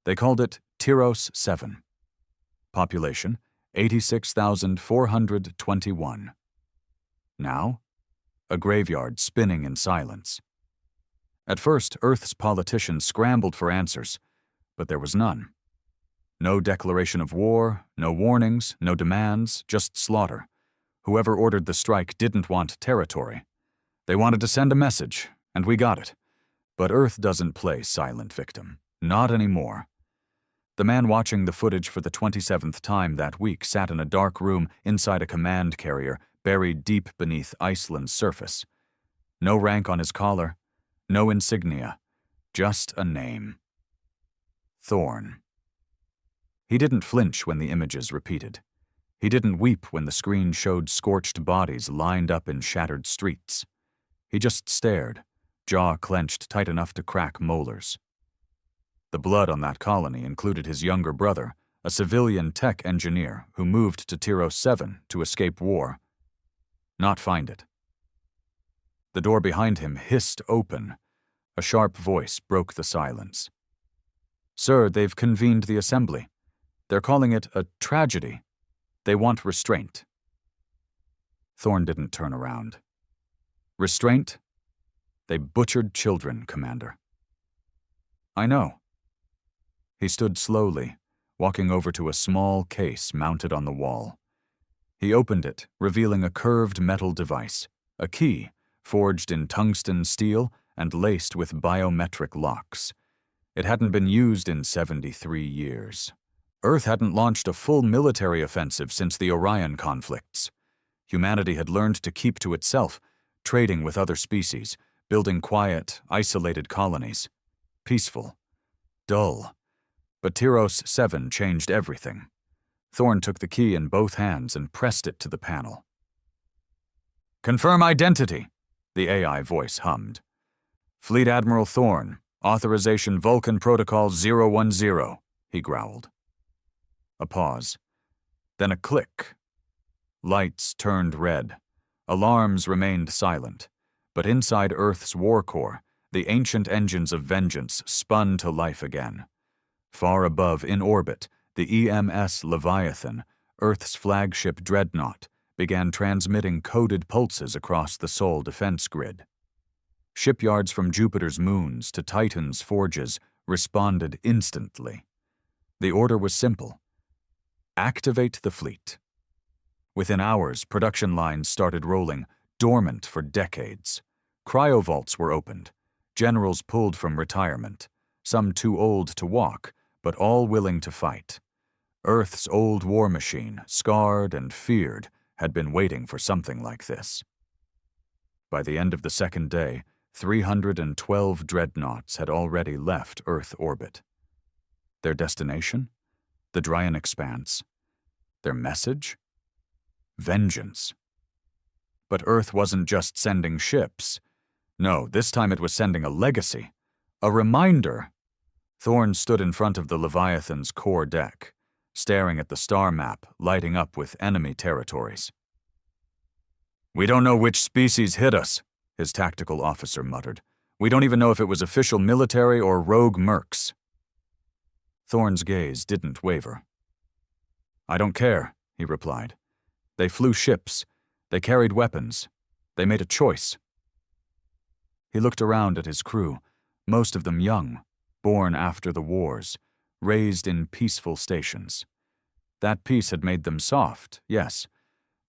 They called it Tiros 7. Population, 86,421. Now, a graveyard spinning in silence. At first, Earth's politicians scrambled for answers, but there was none. No declaration of war, no warnings, no demands, just slaughter. Whoever ordered the strike didn't want territory. They wanted to send a message, and we got it. But Earth doesn't play silent victim. Not anymore. The man watching the footage for the 27th time that week sat in a dark room inside a command carrier buried deep beneath Iceland's surface. No rank on his collar, no insignia, just a name. Thorn. He didn't flinch when the images repeated. He didn't weep when the screen showed scorched bodies lined up in shattered streets. He just stared, jaw clenched tight enough to crack molars. The blood on that colony included his younger brother, a civilian tech engineer who moved to Tiros 7 to escape war. Not find it. The door behind him hissed open. A sharp voice broke the silence. "Sir, they've convened the assembly. They're calling it a tragedy. They want restraint." Thorn didn't turn around. "Restraint? They butchered children, Commander." "I know." He stood slowly, walking over to a small case mounted on the wall. He opened it, revealing a curved metal device, a key, forged in tungsten steel and laced with biometric locks. It hadn't been used in 73 years. Earth hadn't launched a full military offensive since the Orion conflicts. Humanity had learned to keep to itself, trading with other species, building quiet, isolated colonies. Peaceful. Dull. But Tiros 7 changed everything. Thorn took the key in both hands and pressed it to the panel. "Confirm identity," the AI voice hummed. "Fleet Admiral Thorn, authorization Vulcan Protocol 010, he growled. A pause. Then a click. Lights turned red. Alarms remained silent. But inside Earth's war core, the ancient engines of vengeance spun to life again. Far above, in orbit, the EMS Leviathan, Earth's flagship Dreadnought, began transmitting coded pulses across the Sol defense grid. Shipyards from Jupiter's moons to Titan's forges responded instantly. The order was simple. Activate the fleet. Within hours, production lines started rolling, dormant for decades. Cryovaults were opened. Generals pulled from retirement, some too old to walk, but all willing to fight. Earth's old war machine, scarred and feared, had been waiting for something like this. By the end of the second day, 312 dreadnoughts had already left Earth orbit. Their destination? The Dryan Expanse. Their message? Vengeance. But Earth wasn't just sending ships. No, this time it was sending a legacy. A reminder. Thorn stood in front of the Leviathan's core deck, staring at the star map lighting up with enemy territories. "We don't know which species hit us," his tactical officer muttered. "We don't even know if it was official military or rogue mercs." Thorn's gaze didn't waver. "I don't care," he replied. "They flew ships. They carried weapons. They made a choice." He looked around at his crew, most of them young, born after the wars, raised in peaceful stations. That peace had made them soft, yes,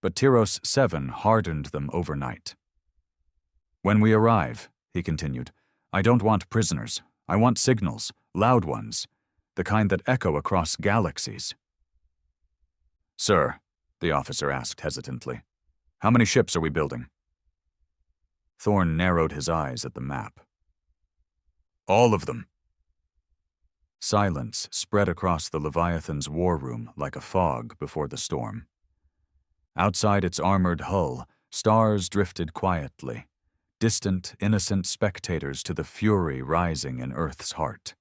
but Tiros 7 hardened them overnight. "When we arrive," he continued, "I don't want prisoners. I want signals, loud ones, the kind that echo across galaxies." "Sir," the officer asked hesitantly, "how many ships are we building?" Thorn narrowed his eyes at the map. "All of them." Silence spread across the Leviathan's war room like a fog before the storm. Outside its armored hull, stars drifted quietly, distant, innocent spectators to the fury rising in Earth's heart.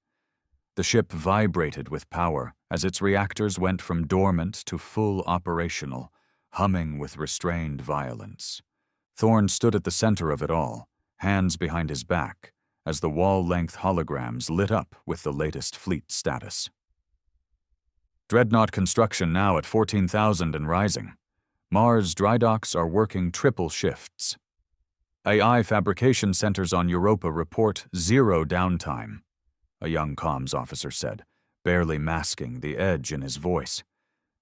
The ship vibrated with power as its reactors went from dormant to full operational, humming with restrained violence. Thorn stood at the center of it all, hands behind his back, as the wall-length holograms lit up with the latest fleet status. Dreadnought construction now at 14,000 and rising. Mars dry docks are working triple shifts. AI fabrication centers on Europa report 0 downtime, a young comms officer said, barely masking the edge in his voice.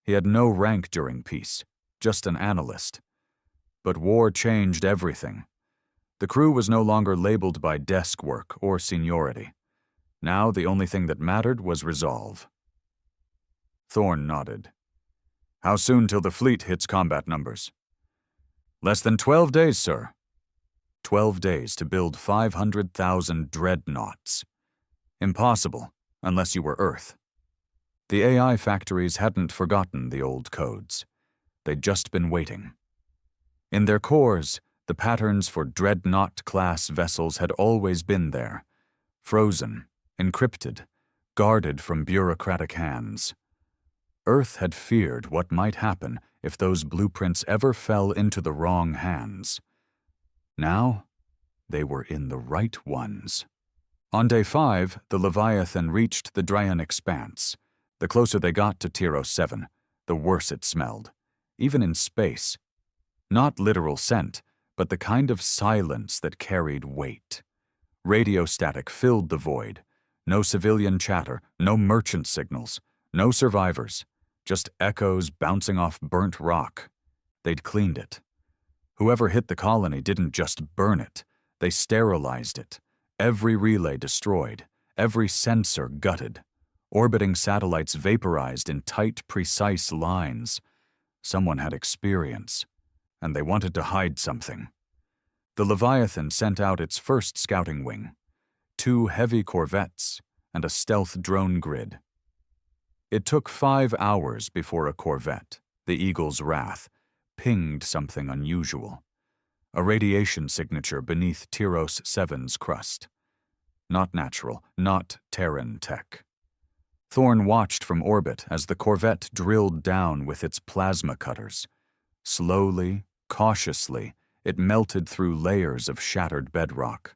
He had no rank during peace, just an analyst. But war changed everything. The crew was no longer labeled by desk work or seniority. Now the only thing that mattered was resolve. Thorne nodded. How soon till the fleet hits combat numbers? Less than 12 days, sir. 12 days to build 500,000 dreadnoughts. Impossible, unless you were Earth. The AI factories hadn't forgotten the old codes. They'd just been waiting. In their cores, the patterns for dreadnought-class vessels had always been there, frozen, encrypted, guarded from bureaucratic hands. Earth had feared what might happen if those blueprints ever fell into the wrong hands. Now, they were in the right ones. On day 5, the Leviathan reached the Dryan expanse. The closer they got to Tiros 7, the worse it smelled, even in space. Not literal scent, but the kind of silence that carried weight. Radio static filled the void. No civilian chatter, no merchant signals, no survivors, just echoes bouncing off burnt rock. They'd cleaned it. Whoever hit the colony didn't just burn it, they sterilized it. Every relay destroyed, every sensor gutted. Orbiting satellites vaporized in tight, precise lines. Someone had experience, and they wanted to hide something. The Leviathan sent out its first scouting wing, 2 heavy corvettes and a stealth drone grid. It took 5 hours before a corvette, the Eagle's Wrath, pinged something unusual. A radiation signature beneath Tiros 7's crust. Not natural, not Terran tech. Thorne watched from orbit as the corvette drilled down with its plasma cutters. Slowly, cautiously, it melted through layers of shattered bedrock.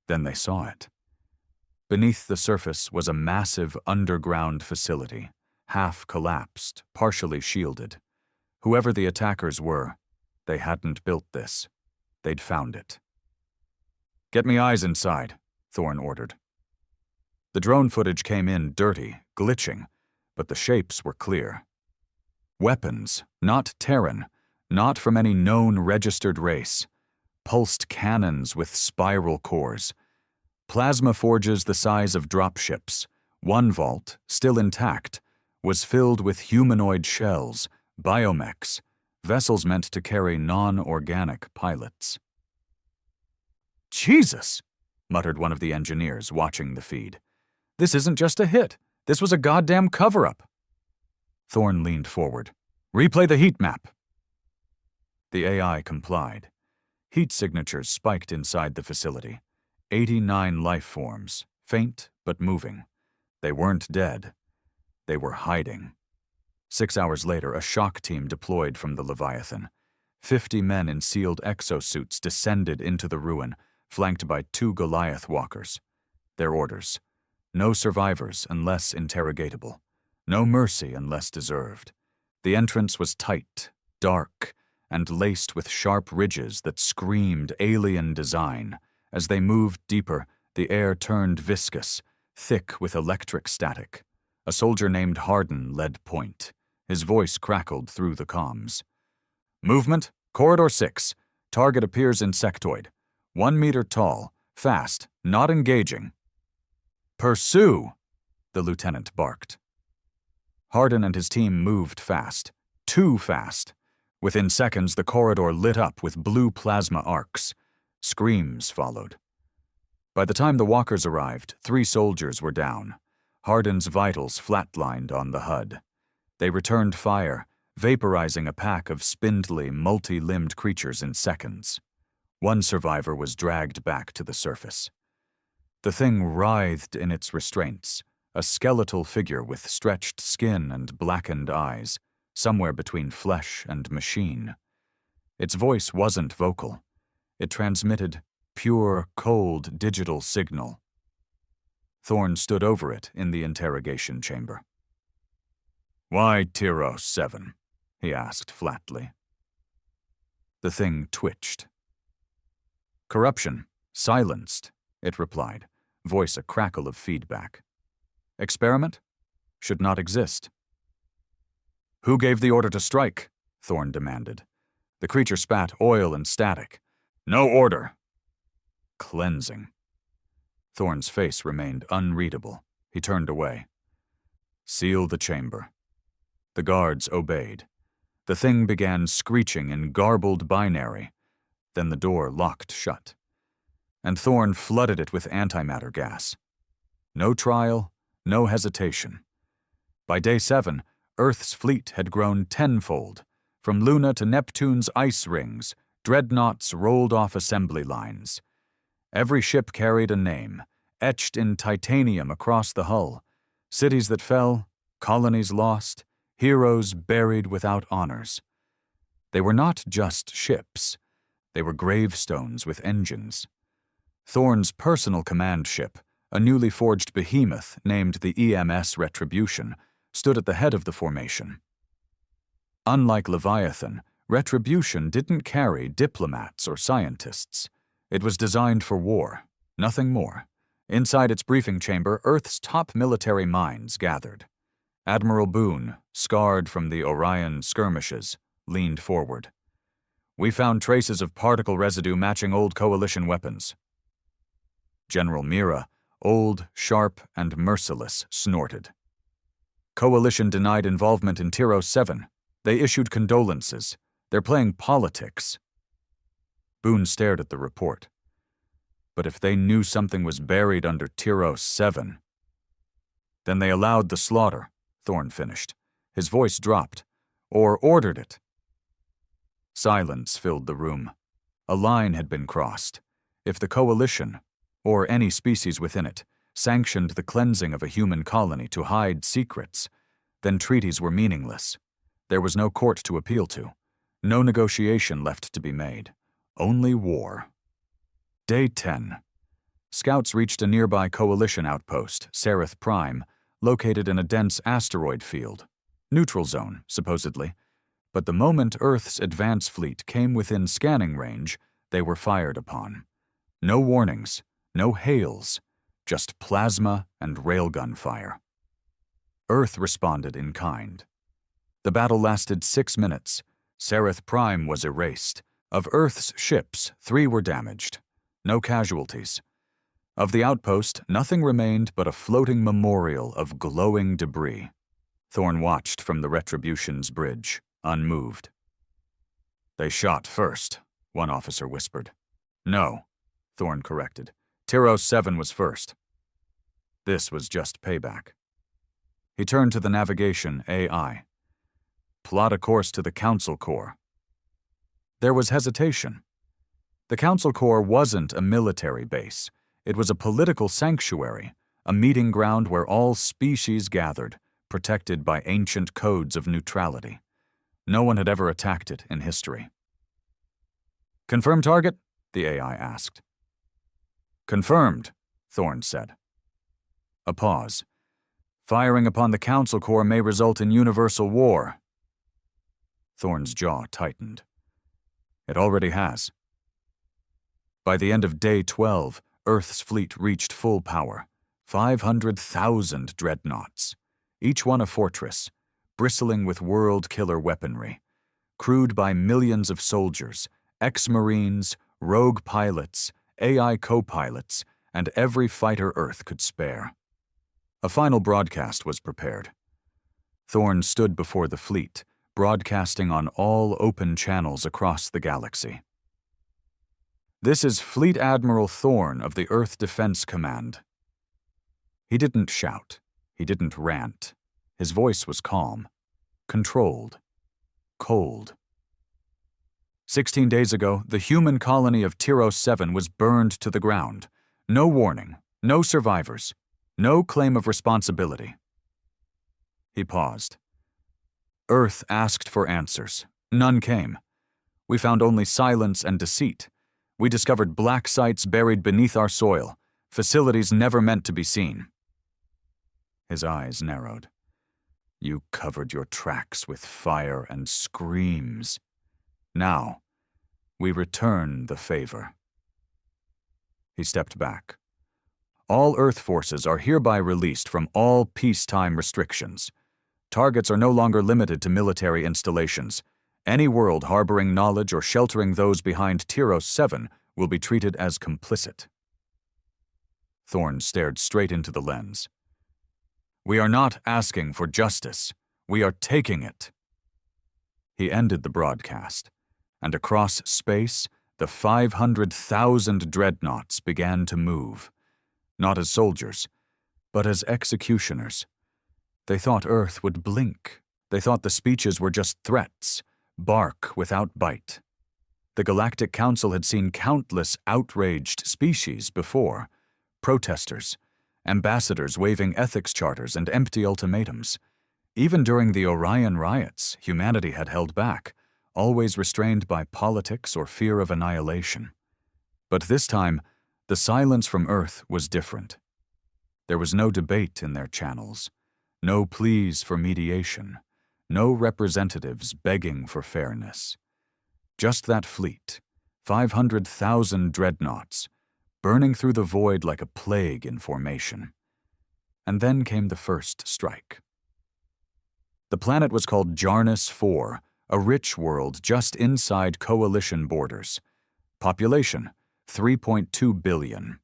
Then they saw it. Beneath the surface was a massive underground facility, half collapsed, partially shielded. Whoever the attackers were, they hadn't built this. They'd found it. "Get me eyes inside," Thorne ordered. The drone footage came in dirty, glitching, but the shapes were clear. Weapons, not Terran, not from any known registered race. Pulsed cannons with spiral cores. Plasma forges the size of dropships. One vault, still intact, was filled with humanoid shells, biomechs, vessels meant to carry non-organic pilots. "Jesus," muttered one of the engineers watching the feed. "This isn't just a hit. This was a goddamn cover-up." Thorne leaned forward. "Replay the heat map." The AI complied. Heat signatures spiked inside the facility. 89 life forms, faint but moving. They weren't dead. They were hiding. 6 hours later, a shock team deployed from the Leviathan. 50 men in sealed exosuits descended into the ruin, flanked by 2 Goliath walkers. Their orders: no survivors unless interrogatable. No mercy unless deserved. The entrance was tight, dark, and laced with sharp ridges that screamed alien design. As they moved deeper, the air turned viscous, thick with electric static. A soldier named Hardin led point. His voice crackled through the comms. "Movement, Corridor 6. Target appears insectoid. 1 meter tall, fast, not engaging." "Pursue!" the lieutenant barked. Hardin and his team moved fast. Too fast. Within seconds, the corridor lit up with blue plasma arcs. Screams followed. By the time the walkers arrived, 3 soldiers were down. Hardin's vitals flatlined on the HUD. They returned fire, vaporizing a pack of spindly, multi-limbed creatures in seconds. 1 survivor was dragged back to the surface. The thing writhed in its restraints, a skeletal figure with stretched skin and blackened eyes, somewhere between flesh and machine. Its voice wasn't vocal. It transmitted pure, cold digital signal. Thorn stood over it in the interrogation chamber. "Why Tiros 7? He asked flatly. The thing twitched. "Corruption. Silenced," it replied, voice a crackle of feedback. "Experiment? Should not exist." "Who gave the order to strike?" Thorn demanded. The creature spat oil and static. "No order." Cleansing. Thorn's face remained unreadable. He turned away. "Seal the chamber." The guards obeyed. The thing began screeching in garbled binary. Then the door locked shut. And Thorn flooded it with antimatter gas. No trial, no hesitation. By day 7, Earth's fleet had grown tenfold. From Luna to Neptune's ice rings, Dreadnoughts rolled off assembly lines. Every ship carried a name, etched in titanium across the hull. Cities that fell, colonies lost, heroes buried without honors. They were not just ships. They were gravestones with engines. Thorn's personal command ship, a newly forged behemoth named the EMS Retribution, stood at the head of the formation. Unlike Leviathan, Retribution didn't carry diplomats or scientists. It was designed for war, nothing more. Inside its briefing chamber, Earth's top military minds gathered. Admiral Boone, scarred from the Orion skirmishes, leaned forward. "We found traces of particle residue matching old Coalition weapons." General Mira, old, sharp, and merciless, snorted. "Coalition denied involvement in Tiros 7. They issued condolences. They're playing politics." Boone stared at the report. "But if they knew something was buried under Tiros 7... "Then they allowed the slaughter," Thorn finished. His voice dropped. "Or ordered it." Silence filled the room. A line had been crossed. If the Coalition, or any species within it, sanctioned the cleansing of a human colony to hide secrets, then treaties were meaningless. There was no court to appeal to. No negotiation left to be made. Only war. Day 10. Scouts reached a nearby Coalition outpost, Sereth Prime, located in a dense asteroid field. Neutral zone, supposedly. But the moment Earth's advance fleet came within scanning range, they were fired upon. No warnings, no hails, just plasma and railgun fire. Earth responded in kind. The battle lasted 6 minutes. Sereth Prime was erased. Of Earth's ships, 3 were damaged. No casualties. Of the outpost, nothing remained but a floating memorial of glowing debris. Thorn watched from the Retribution's bridge, unmoved. "They shot first," one officer whispered. "No," Thorn corrected. "Tiros 7 was first." This was just payback. He turned to the navigation AI. "Plot a course to the Council Core." There was hesitation. The Council Core wasn't a military base. It was a political sanctuary, a meeting ground where all species gathered, protected by ancient codes of neutrality. No one had ever attacked it in history. "Confirm target?" the AI asked. "Confirmed," Thorn said. A pause. "Firing upon the Council Core may result in universal war." Thorn's jaw tightened. "It already has." By the end of day 12, Earth's fleet reached full power. 500,000 dreadnoughts, each one a fortress, bristling with world-killer weaponry, crewed by millions of soldiers, ex-Marines, rogue pilots, AI co-pilots, and every fighter Earth could spare. A final broadcast was prepared. Thorn stood before the fleet, broadcasting on all open channels across the galaxy. "This is Fleet Admiral Thorn of the Earth Defense Command." He didn't shout. He didn't rant. His voice was calm, controlled, cold. 16 days ago, the human colony of Tiros 7 was burned to the ground. No warning, no survivors, no claim of responsibility. He paused. Earth asked for answers. None came. We found only silence and deceit. We discovered black sites buried beneath our soil, facilities never meant to be seen." His eyes narrowed. "You covered your tracks with fire and screams. Now, we return the favor." He stepped back. "All Earth forces are hereby released from all peacetime restrictions. Targets are no longer limited to military installations. Any world harboring knowledge or sheltering those behind Tiros 7 will be treated as complicit." Thorn stared straight into the lens. "We are not asking for justice. We are taking it." He ended the broadcast, and across space, the 500,000 dreadnoughts began to move, not as soldiers, but as executioners. They thought Earth would blink. They thought the speeches were just threats, bark without bite. The Galactic Council had seen countless outraged species before, protesters, ambassadors waving ethics charters and empty ultimatums. Even during the Orion riots, humanity had held back, always restrained by politics or fear of annihilation. But this time, the silence from Earth was different. There was no debate in their channels, no pleas for mediation, no representatives begging for fairness. Just that fleet, 500,000 dreadnoughts, burning through the void like a plague in formation. And then came the first strike. The planet was called Jarnis 4, a rich world just inside coalition borders. Population, 3.2 billion.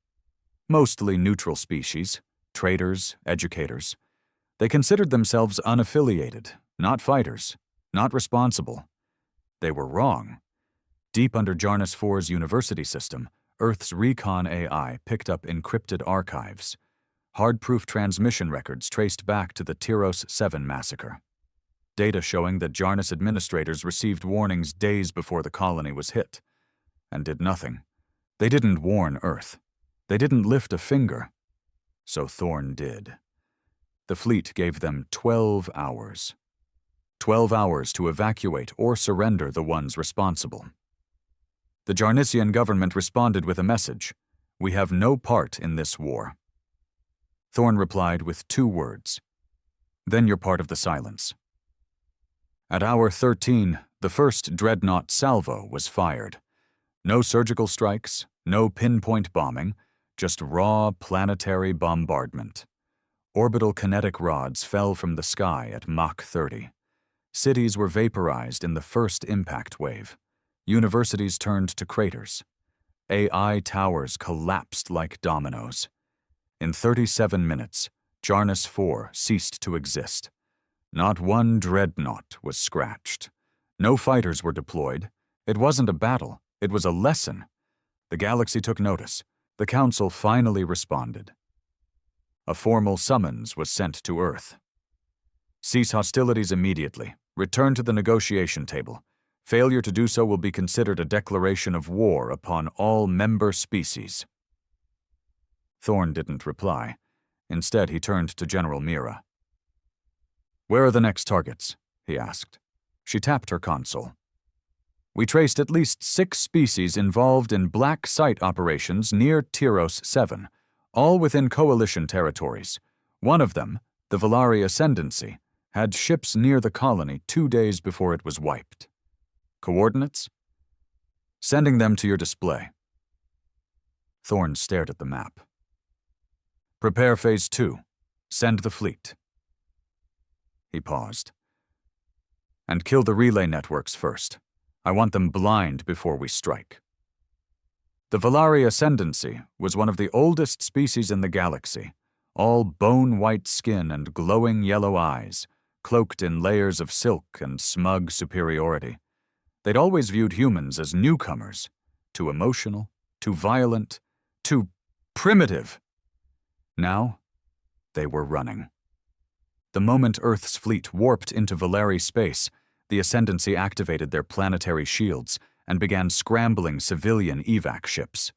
Mostly neutral species, traders, educators. They considered themselves unaffiliated, not fighters, not responsible. They were wrong. Deep under Jarnis 4's university system, Earth's recon AI picked up encrypted archives, hard-proof transmission records traced back to the Tiros 7 massacre. Data showing that Jarnis administrators received warnings days before the colony was hit, and did nothing. They didn't warn Earth. They didn't lift a finger. So Thorn did. The fleet gave them 12 hours. 12 hours to evacuate or surrender the ones responsible. The Jarnisian government responded with a message: "We have no part in this war." Thorn replied with 2 words: "Then you're part of the silence." At hour 13, the first dreadnought salvo was fired. No surgical strikes, no pinpoint bombing, just raw planetary bombardment. Orbital kinetic rods fell from the sky at Mach 30. Cities were vaporized in the first impact wave. Universities turned to craters. AI towers collapsed like dominoes. In 37 minutes, Jarnis 4 ceased to exist. Not one dreadnought was scratched. No fighters were deployed. It wasn't a battle, it was a lesson. The galaxy took notice. The Council finally responded. A formal summons was sent to Earth. Cease hostilities immediately. Return to the negotiation table. Failure to do so will be considered a declaration of war upon all member species. Thorn didn't reply. Instead, he turned to General Mira. "Where are the next targets?" he asked. She tapped her console. "We traced at least 6 species involved in black site operations near Tiros 7, all within coalition territories. One of them, the Valari Ascendancy, had ships near the colony 2 days before it was wiped. Coordinates? Sending them to your display." Thorn stared at the map. "Prepare Phase 2. Send the fleet." He paused. "And kill the relay networks first. I want them blind before we strike." The Valari Ascendancy was one of the oldest species in the galaxy, all bone-white skin and glowing yellow eyes, cloaked in layers of silk and smug superiority. They'd always viewed humans as newcomers, too emotional, too violent, too primitive. Now, they were running. The moment Earth's fleet warped into Valari space, the Ascendancy activated their planetary shields and began scrambling civilian evac ships.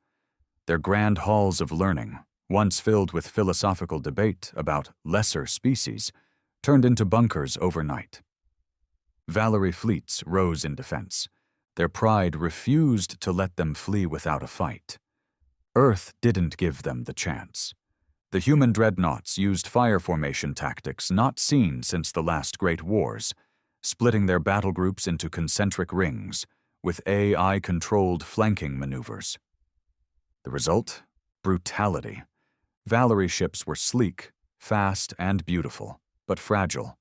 Their grand halls of learning, once filled with philosophical debate about lesser species, turned into bunkers overnight. Valari fleets rose in defense. Their pride refused to let them flee without a fight. Earth didn't give them the chance. The human dreadnoughts used fire formation tactics not seen since the last great wars, splitting their battle groups into concentric rings, with AI-controlled flanking maneuvers. The result? Brutality. Valari ships were sleek, fast, and beautiful, but fragile.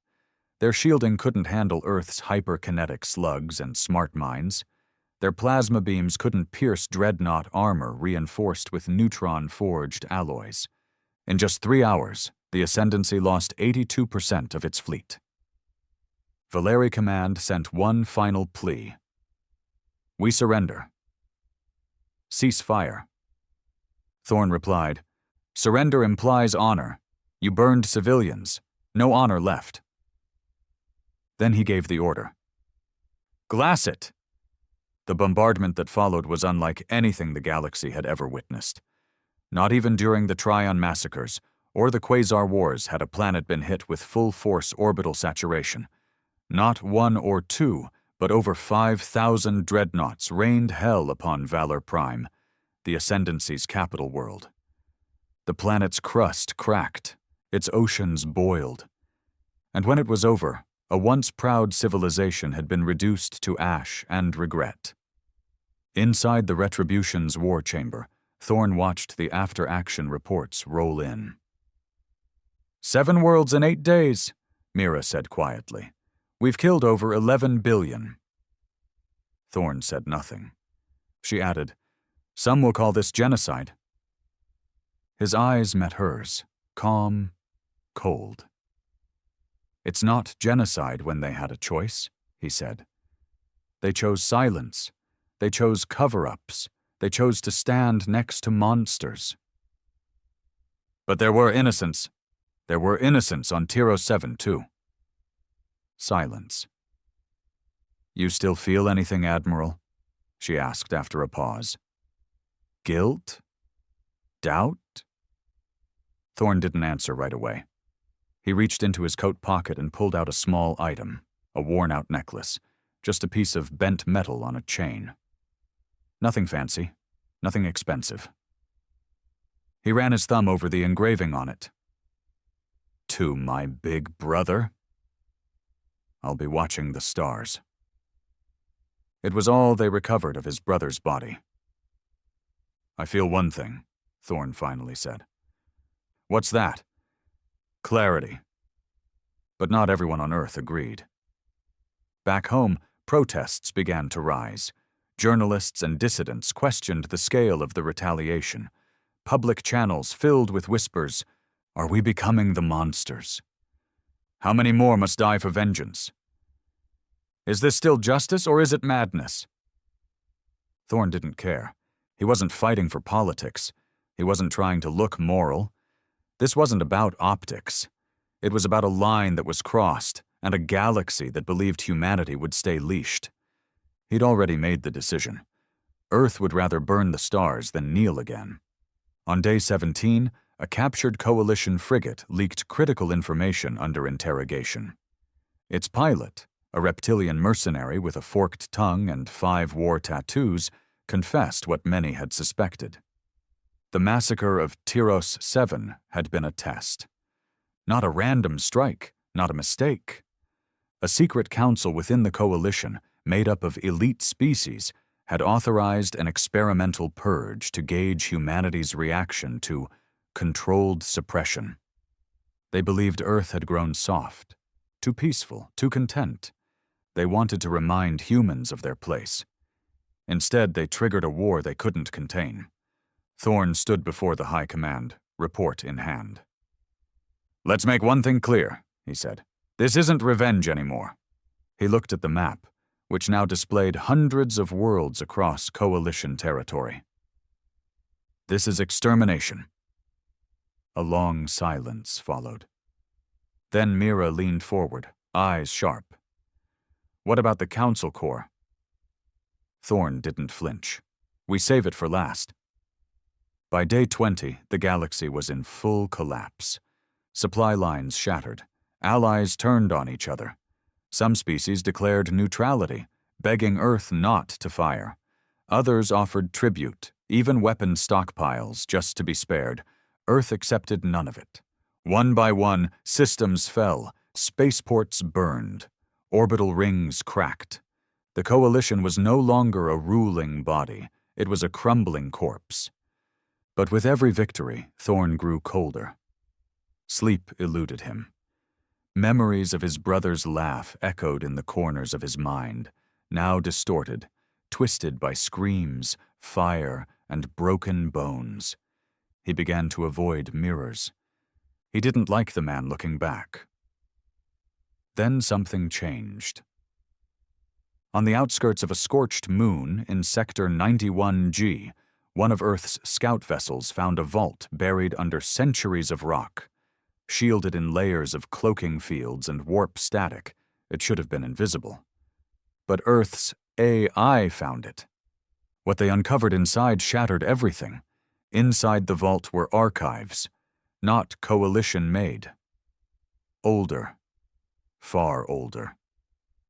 Their shielding couldn't handle Earth's hyperkinetic slugs and smart mines. Their plasma beams couldn't pierce dreadnought armor reinforced with neutron-forged alloys. In just 3 hours, the Ascendancy lost 82% of its fleet. Valari Command sent one final plea. We surrender. Cease fire. Thorn replied, Surrender implies honor. You burned civilians. No honor left. Then he gave the order. Glass it! The bombardment that followed was unlike anything the galaxy had ever witnessed. Not even during the Trion massacres or the Quasar Wars had a planet been hit with full-force orbital saturation. Not one or two, but over 5,000 dreadnoughts rained hell upon Valor Prime, the Ascendancy's capital world. The planet's crust cracked, its oceans boiled. And when it was over, a once proud civilization had been reduced to ash and regret. Inside the Retribution's war chamber, Thorn watched the after-action reports roll in. 7 worlds in 8 days, Mira said quietly. We've killed over 11 billion. Thorn said nothing. She added, Some will call this genocide. His eyes met hers, calm, cold. It's not genocide when they had a choice, he said. They chose silence. They chose cover-ups. They chose to stand next to monsters. But there were innocents. There were innocents on Tiros 7, too. Silence. You still feel anything, Admiral? She asked after a pause. Guilt? Doubt? Thorn didn't answer right away. He reached into his coat pocket and pulled out a small item, a worn-out necklace, just a piece of bent metal on a chain. Nothing fancy, nothing expensive. He ran his thumb over the engraving on it. To my big brother. I'll be watching the stars. It was all they recovered of his brother's body. I feel one thing, Thorn finally said. What's that? Clarity. But not everyone on Earth agreed. Back home, protests began to rise. Journalists and dissidents questioned the scale of the retaliation. Public channels filled with whispers, Are we becoming the monsters? How many more must die for vengeance? Is this still justice or is it madness? Thorn didn't care. He wasn't fighting for politics. He wasn't trying to look moral. This wasn't about optics. It was about a line that was crossed and a galaxy that believed humanity would stay leashed. He'd already made the decision. Earth would rather burn the stars than kneel again. On day 17, a captured Coalition frigate leaked critical information under interrogation. Its pilot, a reptilian mercenary with a forked tongue and 5 war tattoos, confessed what many had suspected. The massacre of Tiros 7 had been a test. Not a random strike, not a mistake. A secret council within the Coalition, made up of elite species, had authorized an experimental purge to gauge humanity's reaction to controlled suppression. They believed Earth had grown soft, too peaceful, too content. They wanted to remind humans of their place. Instead, they triggered a war they couldn't contain. Thorn stood before the High Command, report in hand. Let's make one thing clear, he said. This isn't revenge anymore. He looked at the map, which now displayed hundreds of worlds across Coalition territory. This is extermination. A long silence followed. Then Mira leaned forward, eyes sharp. What about the Council Corps? Thorn didn't flinch. We save it for last. By day 20, the galaxy was in full collapse. Supply lines shattered. Allies turned on each other. Some species declared neutrality, begging Earth not to fire. Others offered tribute, even weapon stockpiles, just to be spared. Earth accepted none of it. One by one, systems fell, spaceports burned, orbital rings cracked. The Coalition was no longer a ruling body, it was a crumbling corpse. But with every victory, Thorn grew colder. Sleep eluded him. Memories of his brother's laugh echoed in the corners of his mind, now distorted, twisted by screams, fire, and broken bones. He began to avoid mirrors. He didn't like the man looking back. Then something changed. On the outskirts of a scorched moon in Sector 91G, one of Earth's scout vessels found a vault buried under centuries of rock. Shielded in layers of cloaking fields and warp static, it should have been invisible. But Earth's AI found it. What they uncovered inside shattered everything. Inside the vault were archives, not Coalition-made. Older. Far older.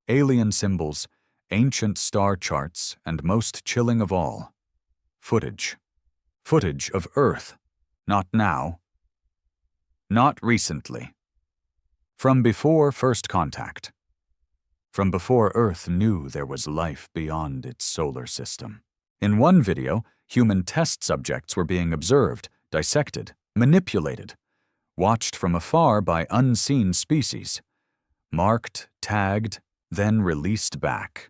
Alien symbols, ancient star charts, and most chilling of all, footage. Footage of Earth. Not now. Not recently. From before first contact. From before Earth knew there was life beyond its solar system. In one video, human test subjects were being observed, dissected, manipulated, watched from afar by unseen species, marked, tagged, then released back.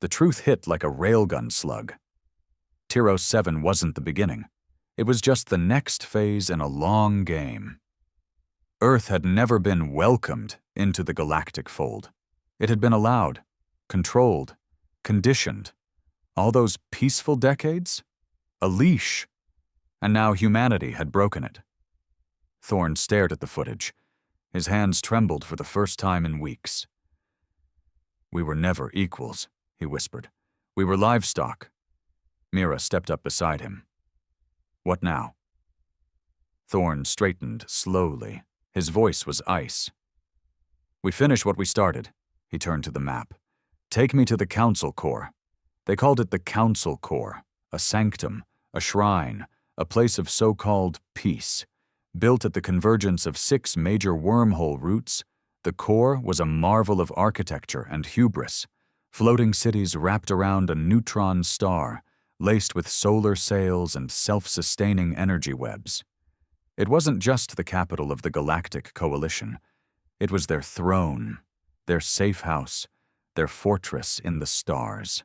The truth hit like a railgun slug. Tiros 7 wasn't the beginning. It was just the next phase in a long game. Earth had never been welcomed into the galactic fold. It had been allowed, controlled, conditioned. All those peaceful decades? A leash. And now humanity had broken it. Thorn stared at the footage. His hands trembled for the first time in weeks. "We were never equals," he whispered. "We were livestock." Mira stepped up beside him. "What now?" Thorn straightened slowly. His voice was ice. "We finish what we started." He turned to the map. "Take me to the Council Core." They called it the Council Core, a sanctum, a shrine, a place of so-called peace. Built at the convergence of 6 major wormhole routes, the core was a marvel of architecture and hubris, floating cities wrapped around a neutron star, laced with solar sails and self-sustaining energy webs. It wasn't just the capital of the Galactic Coalition. It was their throne, their safe house, their fortress in the stars.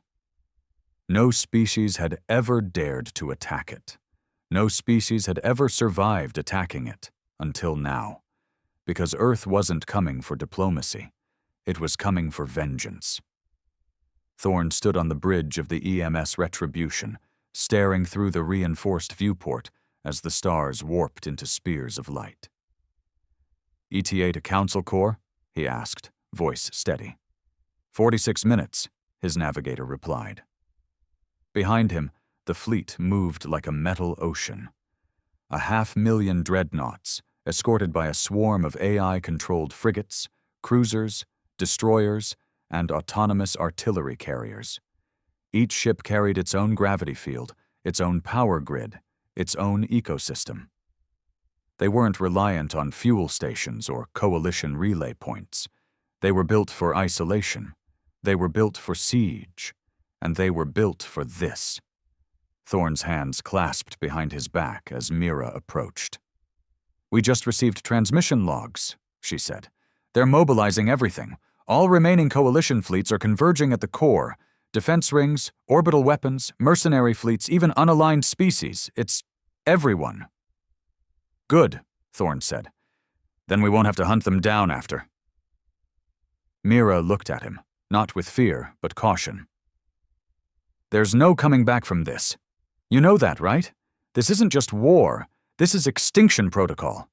No species had ever dared to attack it. No species had ever survived attacking it, until now. Because Earth wasn't coming for diplomacy. It was coming for vengeance. Thorn stood on the bridge of the EMS Retribution, staring through the reinforced viewport as the stars warped into spears of light. "ETA to Council Core?" he asked, voice steady. 46 minutes, his navigator replied. Behind him, the fleet moved like a metal ocean. 500,000 dreadnoughts, escorted by a swarm of AI-controlled frigates, cruisers, destroyers, and autonomous artillery carriers. Each ship carried its own gravity field, its own power grid, its own ecosystem. They weren't reliant on fuel stations or coalition relay points. They were built for isolation. They were built for siege. And they were built for this. Thorn's hands clasped behind his back as Mira approached. "We just received transmission logs," she said. "They're mobilizing everything. All remaining coalition fleets are converging at the core. Defense rings, orbital weapons, mercenary fleets, even unaligned species. It's everyone." "Good," Thorn said. "Then we won't have to hunt them down after." Mira looked at him, not with fear, but caution. "There's no coming back from this. You know that, right? This isn't just war. This is extinction protocol."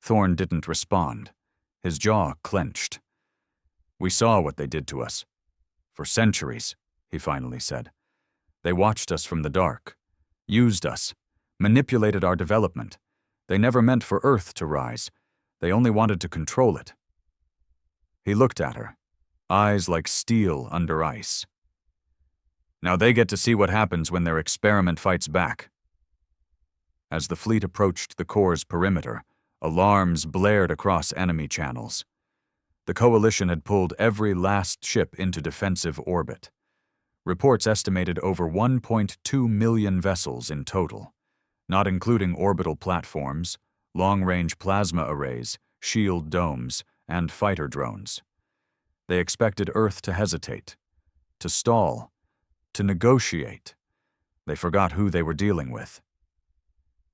Thorn didn't respond. His jaw clenched. "We saw what they did to us. For centuries," he finally said. "They watched us from the dark, used us, manipulated our development. They never meant for Earth to rise. They only wanted to control it." He looked at her, eyes like steel under ice. Now they get to see what happens when their experiment fights back. As the fleet approached the Corps' perimeter, alarms blared across enemy channels. The Coalition had pulled every last ship into defensive orbit. Reports estimated over 1.2 million vessels in total, not including orbital platforms, long-range plasma arrays, shield domes, and fighter drones. They expected Earth to hesitate, to stall, to negotiate. They forgot who they were dealing with.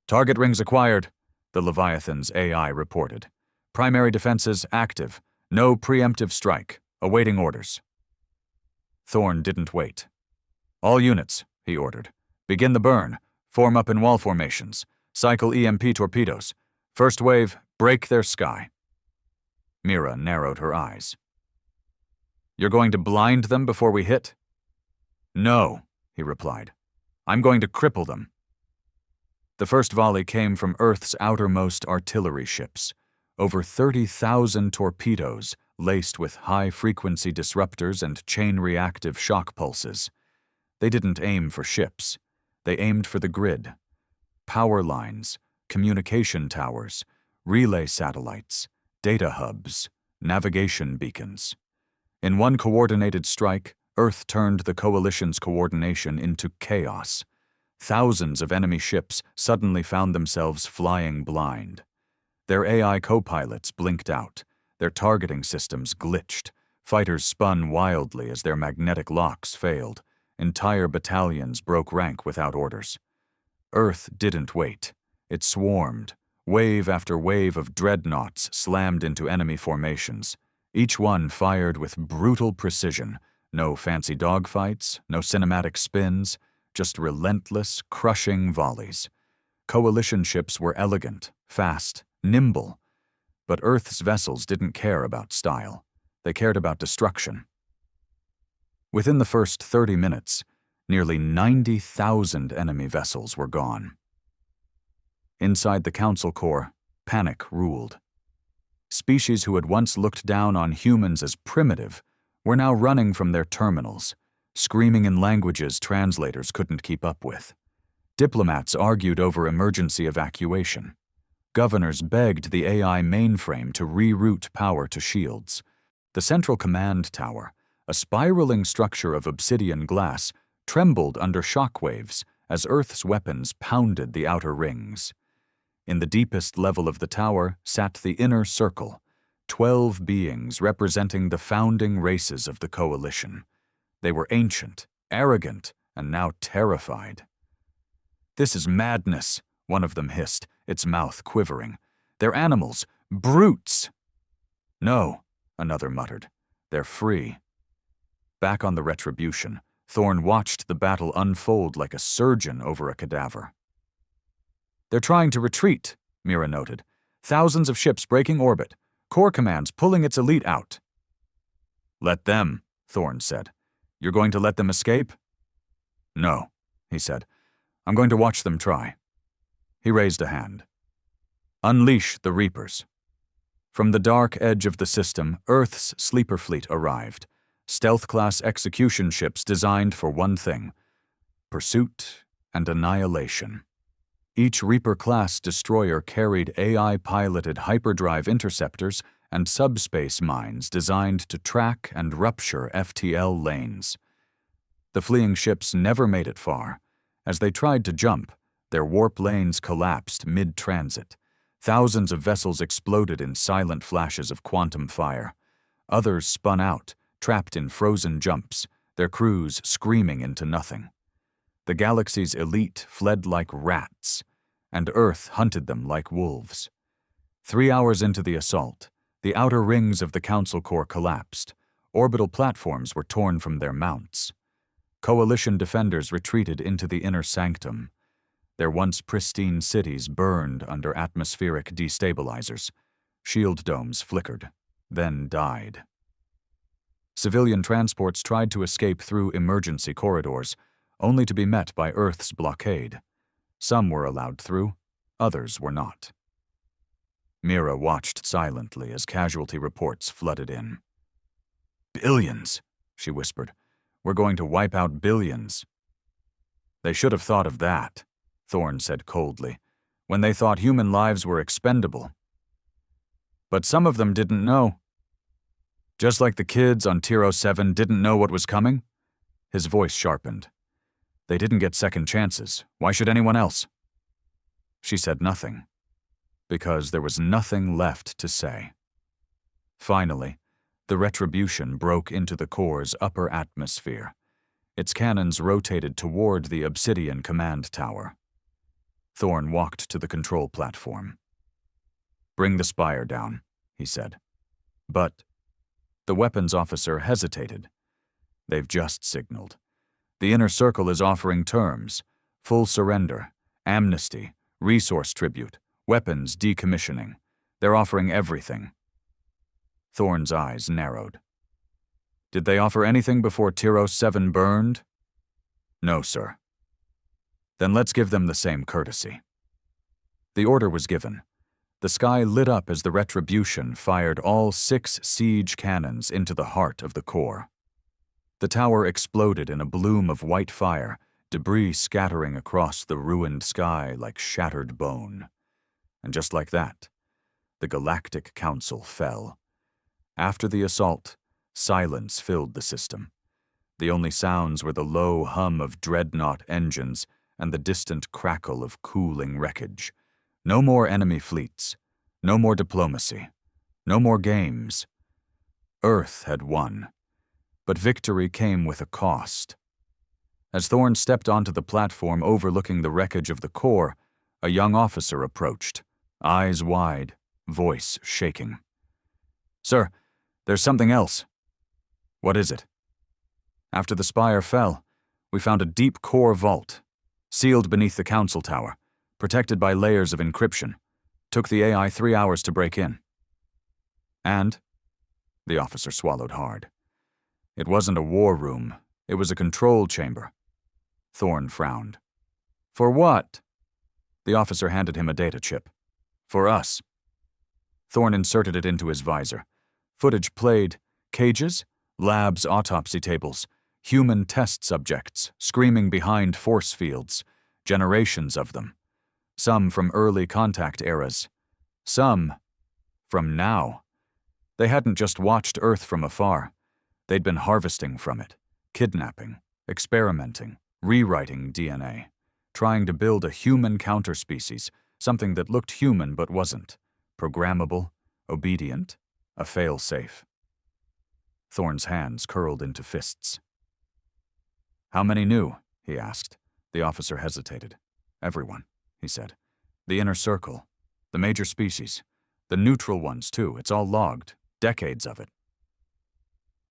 Target rings acquired, the Leviathan's AI reported. Primary defenses active. No preemptive strike. Awaiting orders. Thorn didn't wait. All units, he ordered. Begin the burn. Form up in wall formations. Cycle EMP torpedoes. First wave, break their sky. Mira narrowed her eyes. You're going to blind them before we hit? No, he replied. I'm going to cripple them. The first volley came from Earth's outermost artillery ships. Over 30,000 torpedoes laced with high-frequency disruptors and chain-reactive shock pulses. They didn't aim for ships. They aimed for the grid. Power lines, communication towers, relay satellites, data hubs, navigation beacons. In one coordinated strike, Earth turned the Coalition's coordination into chaos. Thousands of enemy ships suddenly found themselves flying blind. Their AI co-pilots blinked out. Their targeting systems glitched. Fighters spun wildly as their magnetic locks failed. Entire battalions broke rank without orders. Earth didn't wait. It swarmed. Wave after wave of dreadnoughts slammed into enemy formations. Each one fired with brutal precision. No fancy dogfights, no cinematic spins, just relentless, crushing volleys. Coalition ships were elegant, fast, nimble. But Earth's vessels didn't care about style. They cared about destruction. Within the first 30 minutes, nearly 90,000 enemy vessels were gone. Inside the Council Corps, panic ruled. Species who had once looked down on humans as primitive were now running from their terminals, screaming in languages translators couldn't keep up with. Diplomats argued over emergency evacuation. Governors begged the AI mainframe to reroute power to shields. The Central Command Tower, a spiraling structure of obsidian glass, trembled under shockwaves as Earth's weapons pounded the outer rings. In the deepest level of the tower sat the Inner Circle, 12 beings representing the founding races of the Coalition. They were ancient, arrogant, and now terrified. "This is madness," one of them hissed, its mouth quivering. "They're animals, brutes." "No," another muttered. "They're free." Back on the Retribution, Thorn watched the battle unfold like a surgeon over a cadaver. "They're trying to retreat," Mira noted. "Thousands of ships breaking orbit. Corps commands pulling its elite out." "Let them," Thorn said. "You're going to let them escape?" "No," he said. "I'm going to watch them try." He raised a hand. "Unleash the Reapers." From the dark edge of the system, Earth's sleeper fleet arrived. Stealth-class execution ships designed for one thing: pursuit and annihilation. Each Reaper-class destroyer carried AI-piloted hyperdrive interceptors and subspace mines designed to track and rupture FTL lanes. The fleeing ships never made it far. As they tried to jump, their warp lanes collapsed mid-transit. Thousands of vessels exploded in silent flashes of quantum fire. Others spun out, trapped in frozen jumps, their crews screaming into nothing. The galaxy's elite fled like rats, and Earth hunted them like wolves. 3 hours into the assault, the outer rings of the Council Corps collapsed. Orbital platforms were torn from their mounts. Coalition defenders retreated into the inner sanctum. Their once pristine cities burned under atmospheric destabilizers. Shield domes flickered, then died. Civilian transports tried to escape through emergency corridors, only to be met by Earth's blockade. Some were allowed through, others were not. Mira watched silently as casualty reports flooded in. Billions, she whispered. We're going to wipe out billions. They should have thought of that, Thorn said coldly, when they thought human lives were expendable. But some of them didn't know. Just like the kids on Tiros 7 didn't know what was coming? His voice sharpened. They didn't get second chances. Why should anyone else? She said nothing, because there was nothing left to say. Finally, the Retribution broke into the core's upper atmosphere. Its cannons rotated toward the obsidian command tower. Thorn walked to the control platform. Bring the spire down, he said. But the weapons officer hesitated. They've just signaled. The inner circle is offering terms: full surrender, amnesty, resource tribute, weapons decommissioning. They're offering everything. Thorn's eyes narrowed. Did they offer anything before Tiros 7 burned? No, sir. Then let's give them the same courtesy. The order was given. The sky lit up as the Retribution fired all 6 siege cannons into the heart of the core. The tower exploded in a bloom of white fire, debris scattering across the ruined sky like shattered bone. And just like that, the Galactic Council fell. After the assault, silence filled the system. The only sounds were the low hum of Dreadnought engines and the distant crackle of cooling wreckage. No more enemy fleets. No more diplomacy. No more games. Earth had won. But victory came with a cost. As Thorn stepped onto the platform overlooking the wreckage of the core, a young officer approached, eyes wide, voice shaking. Sir, there's something else. What is it? After the spire fell, we found a deep core vault, sealed beneath the council tower, protected by layers of encryption. Took the AI 3 hours to break in. And? The officer swallowed hard. It wasn't a war room. It was a control chamber. Thorn frowned. For what? The officer handed him a data chip. For us. Thorn inserted it into his visor. Footage played. Cages, labs, autopsy tables, human test subjects screaming behind force fields, generations of them. Some from early contact eras. Some from now. They hadn't just watched Earth from afar. They'd been harvesting from it, kidnapping, experimenting, rewriting DNA, trying to build a human counterspecies, something that looked human but wasn't, programmable, obedient, a fail-safe. Thorn's hands curled into fists. How many knew? He asked. The officer hesitated. Everyone, he said. The inner circle, the major species, the neutral ones too, it's all logged, decades of it.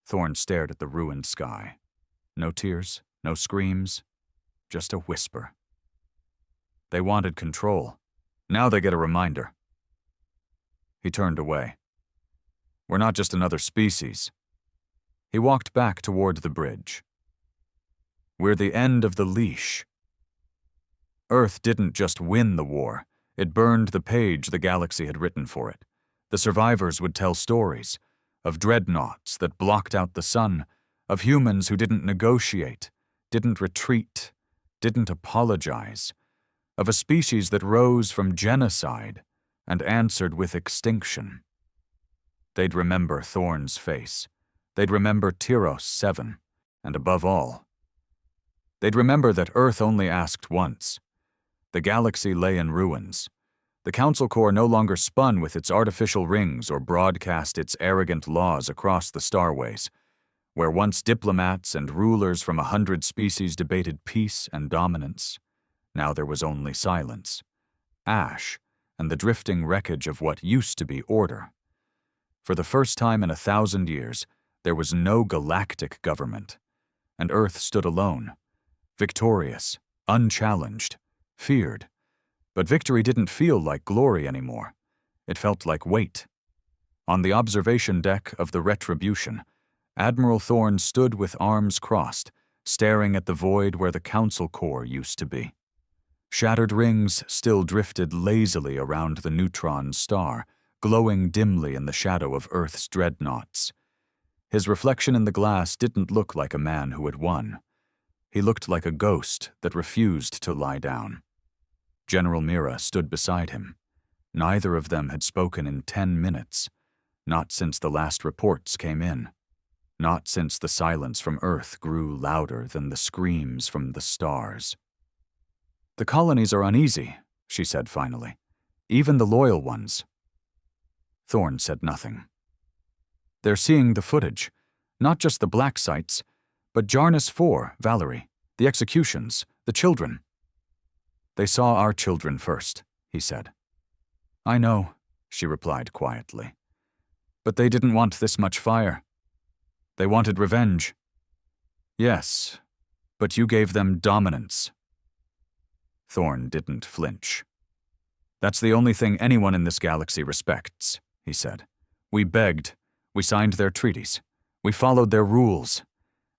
Thorn stared at the ruined sky. No tears, no screams, just a whisper. They wanted control. Now they get a reminder. He turned away. We're not just another species. He walked back toward the bridge. We're the end of the leash. Earth didn't just win the war. It burned the page the galaxy had written for it. The survivors would tell stories of dreadnoughts that blocked out the sun, of humans who didn't negotiate, didn't retreat, didn't apologize, of a species that rose from genocide and answered with extinction. They'd remember Thorn's face. They'd remember Tiros 7, and above all, they'd remember that Earth only asked once. The galaxy lay in ruins. The Council Core no longer spun with its artificial rings or broadcast its arrogant laws across the starways. Where once diplomats and rulers from 100 species debated peace and dominance, now there was only silence, ash, and the drifting wreckage of what used to be order. For the first time in 1,000 years, there was no galactic government, and Earth stood alone, victorious, unchallenged, feared. But victory didn't feel like glory anymore. It felt like weight. On the observation deck of the Retribution, Admiral Thorn stood with arms crossed, staring at the void where the Council Core used to be. Shattered rings still drifted lazily around the neutron star, glowing dimly in the shadow of Earth's dreadnoughts. His reflection in the glass didn't look like a man who had won. He looked like a ghost that refused to lie down. General Mira stood beside him. Neither of them had spoken in 10 minutes, not since the last reports came in, not since the silence from Earth grew louder than the screams from the stars. "The colonies are uneasy," she said finally. "Even the loyal ones." Thorn said nothing. "They're seeing the footage, not just the black sites, but Jarnis 4, Valari, the executions, the children." "They saw our children first," he said. "I know," she replied quietly. "But they didn't want this much fire. They wanted revenge." "Yes, but you gave them dominance." Thorn didn't flinch. "That's the only thing anyone in this galaxy respects," he said. "We begged, we signed their treaties, we followed their rules,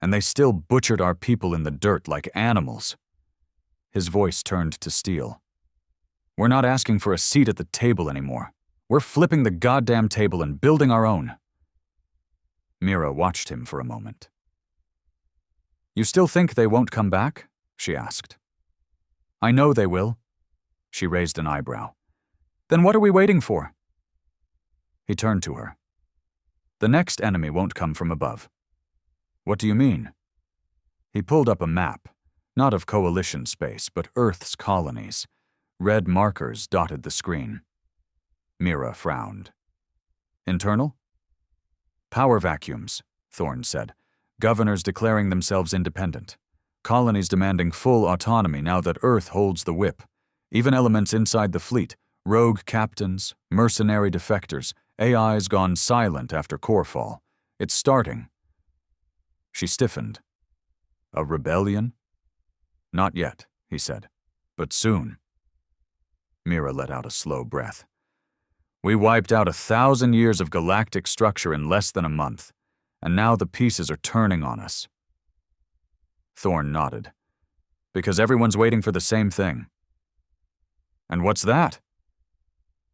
and they still butchered our people in the dirt like animals." His voice turned to steel. "We're not asking for a seat at the table anymore. We're flipping the goddamn table and building our own." Mira watched him for a moment. "You still think they won't come back?" she asked. "I know they will." She raised an eyebrow. "Then what are we waiting for?" He turned to her. "The next enemy won't come from above." "What do you mean?" He pulled up a map, not of coalition space, but Earth's colonies. Red markers dotted the screen. Mira frowned. "Internal?" "Power vacuums," Thorn said. "Governors declaring themselves independent. Colonies demanding full autonomy now that Earth holds the whip. Even elements inside the fleet, rogue captains, mercenary defectors, AIs gone silent after core fall. It's starting." She stiffened. "A rebellion?" "Not yet," he said, "but soon." Mira let out a slow breath. "We wiped out 1,000 years of galactic structure in less than a month, and now the pieces are turning on us." Thorn nodded. "Because everyone's waiting for the same thing." "And what's that?"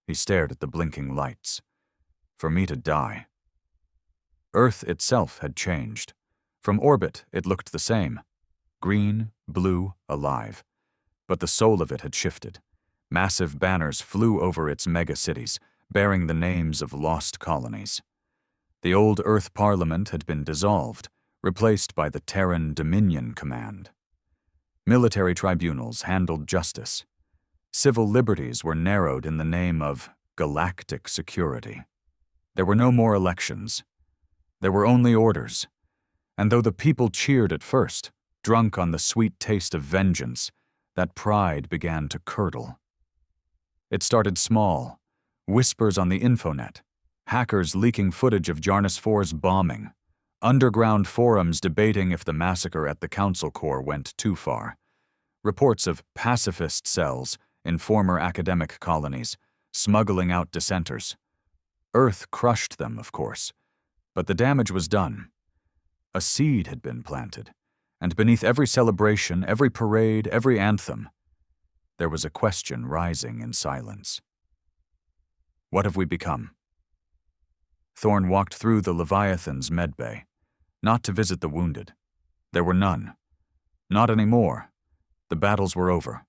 He stared at the blinking lights. "For me to die." Earth itself had changed. From orbit, it looked the same. Green, blue, alive. But the soul of it had shifted. Massive banners flew over its megacities, bearing the names of lost colonies. The old Earth Parliament had been dissolved, replaced by the Terran Dominion Command. Military tribunals handled justice. Civil liberties were narrowed in the name of galactic security. There were no more elections. There were only orders. And though the people cheered at first, drunk on the sweet taste of vengeance, that pride began to curdle. It started small, whispers on the infonet, hackers leaking footage of Jarnis 4's bombing, underground forums debating if the massacre at the Council Corps went too far, reports of pacifist cells in former academic colonies, smuggling out dissenters. Earth crushed them, of course, but the damage was done. A seed had been planted, and beneath every celebration, every parade, every anthem, there was a question rising in silence. What have we become? Thorn walked through the Leviathan's medbay, not to visit the wounded. There were none. Not anymore. The battles were over.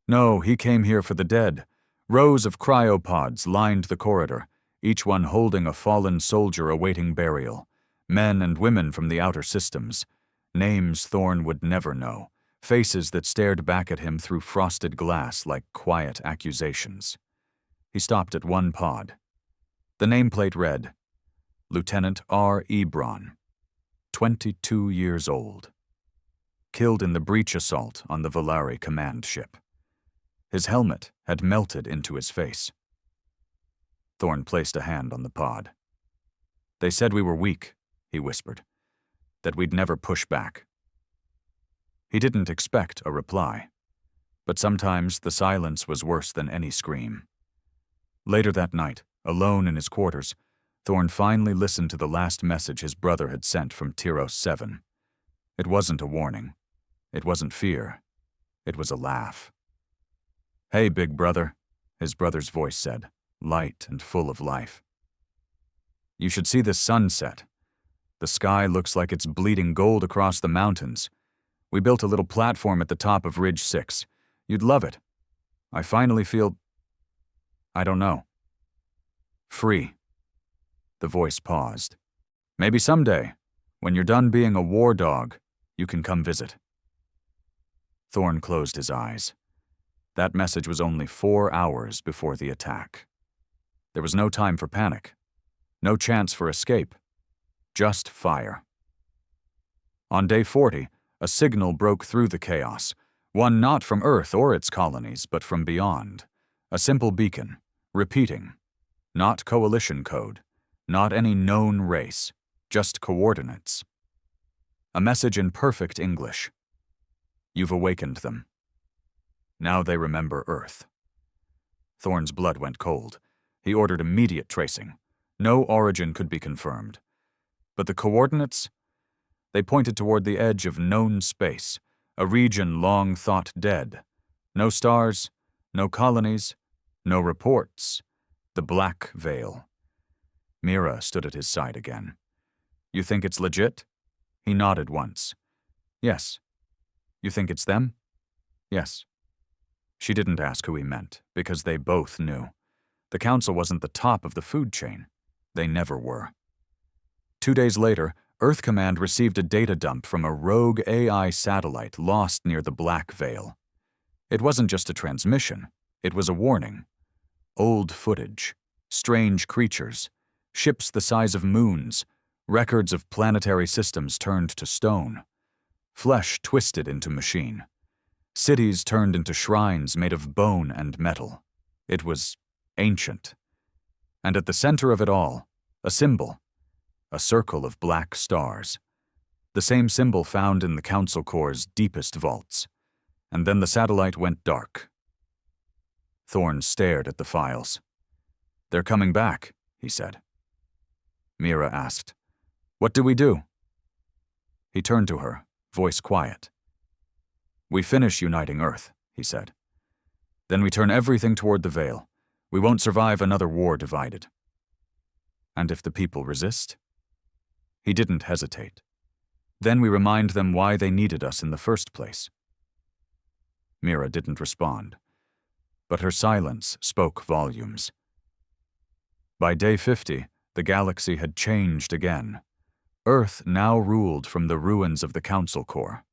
No, he came here for the dead. Rows of cryopods lined the corridor, each one holding a fallen soldier awaiting burial. Men and women from the outer systems. Names Thorn would never know. Faces that stared back at him through frosted glass like quiet accusations. He stopped at one pod. The nameplate read, Lieutenant R. Ebron, 22 years old. Killed in the breach assault on the Valari command ship. His helmet had melted into his face. Thorn placed a hand on the pod. "They said we were weak," he whispered, "that we'd never push back." He didn't expect a reply, but sometimes the silence was worse than any scream. Later that night, alone in his quarters, Thorn finally listened to the last message his brother had sent from Tiros 7. It wasn't a warning. It wasn't fear. It was a laugh. "Hey, big brother," his brother's voice said, light and full of life. "You should see this sunset. The sky looks like it's bleeding gold across the mountains. We built a little platform at the top of Ridge 6. You'd love it. I finally feel… I don't know. Free. The voice paused. Maybe someday, when you're done being a war dog, you can come visit. Thorn closed his eyes. That message was only 4 hours before the attack. There was no time for panic. No chance for escape. Just fire. On day 40, a signal broke through the chaos, one not from Earth or its colonies, but from beyond. A simple beacon, repeating. Not coalition code, not any known race, just coordinates. A message in perfect English. You've awakened them. Now they remember Earth. Thorn's blood went cold. He ordered immediate tracing. No origin could be confirmed. But the coordinates? They pointed toward the edge of known space, a region long thought dead. No stars, no colonies, no reports. The Black Veil. Mira stood at his side again. You think it's legit? He nodded once. Yes. You think it's them? Yes. She didn't ask who he meant, because they both knew. The Council wasn't the top of the food chain. They never were. 2 days later, Earth Command received a data dump from a rogue AI satellite lost near the Black Veil. It wasn't just a transmission, it was a warning. Old footage, strange creatures, ships the size of moons, records of planetary systems turned to stone, flesh twisted into machine, cities turned into shrines made of bone and metal. It was ancient. And at the center of it all, a symbol, a circle of black stars, the same symbol found in the Council Core's deepest vaults. And then the satellite went dark. Thorn stared at the files. They're coming back, he said. Mira asked, What do we do? He turned to her, voice quiet. We finish uniting Earth, he said. Then we turn everything toward the Veil. We won't survive another war divided. And if the people resist? He didn't hesitate. Then we remind them why they needed us in the first place. Mira didn't respond, but her silence spoke volumes. By day 50, the galaxy had changed again. Earth now ruled from the ruins of the Council Core.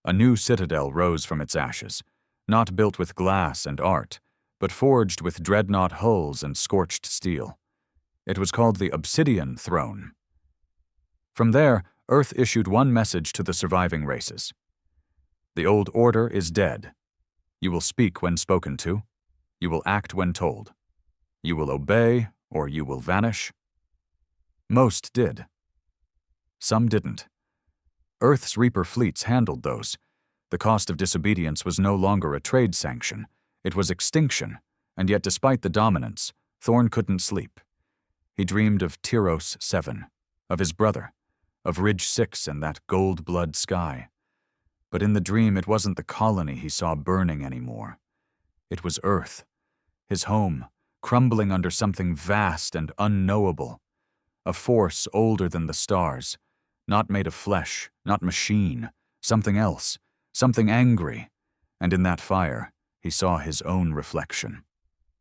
A new citadel rose from its ashes, not built with glass and art, but forged with dreadnought hulls and scorched steel. It was called the Obsidian Throne. From there, Earth issued one message to the surviving races. The old order is dead. You will speak when spoken to. You will act when told. You will obey, or you will vanish. Most did. Some didn't. Earth's Reaper fleets handled those. The cost of disobedience was no longer a trade sanction. It was extinction, and yet despite the dominance, Thorn couldn't sleep. He dreamed of Tiros 7, of his brother, of Ridge 6 and that gold blood sky. But in the dream, it wasn't the colony he saw burning anymore. It was Earth, his home, crumbling under something vast and unknowable, a force older than the stars, not made of flesh, not machine, something else, something angry, and in that fire, he saw his own reflection.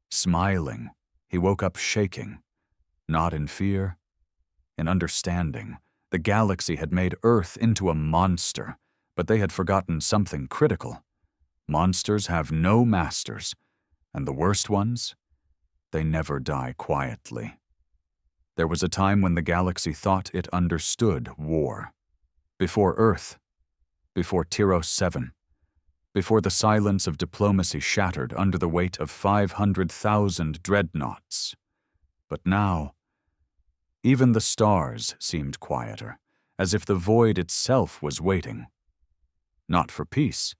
Smiling, he woke up shaking, not in fear, in understanding. The galaxy had made Earth into a monster, but they had forgotten something critical. Monsters have no masters, and the worst ones, they never die quietly. There was a time when the galaxy thought it understood war. Before Earth, before Tiros 7, before the silence of diplomacy shattered under the weight of 500,000 dreadnoughts. But now, even the stars seemed quieter, as if the void itself was waiting. Not for peace,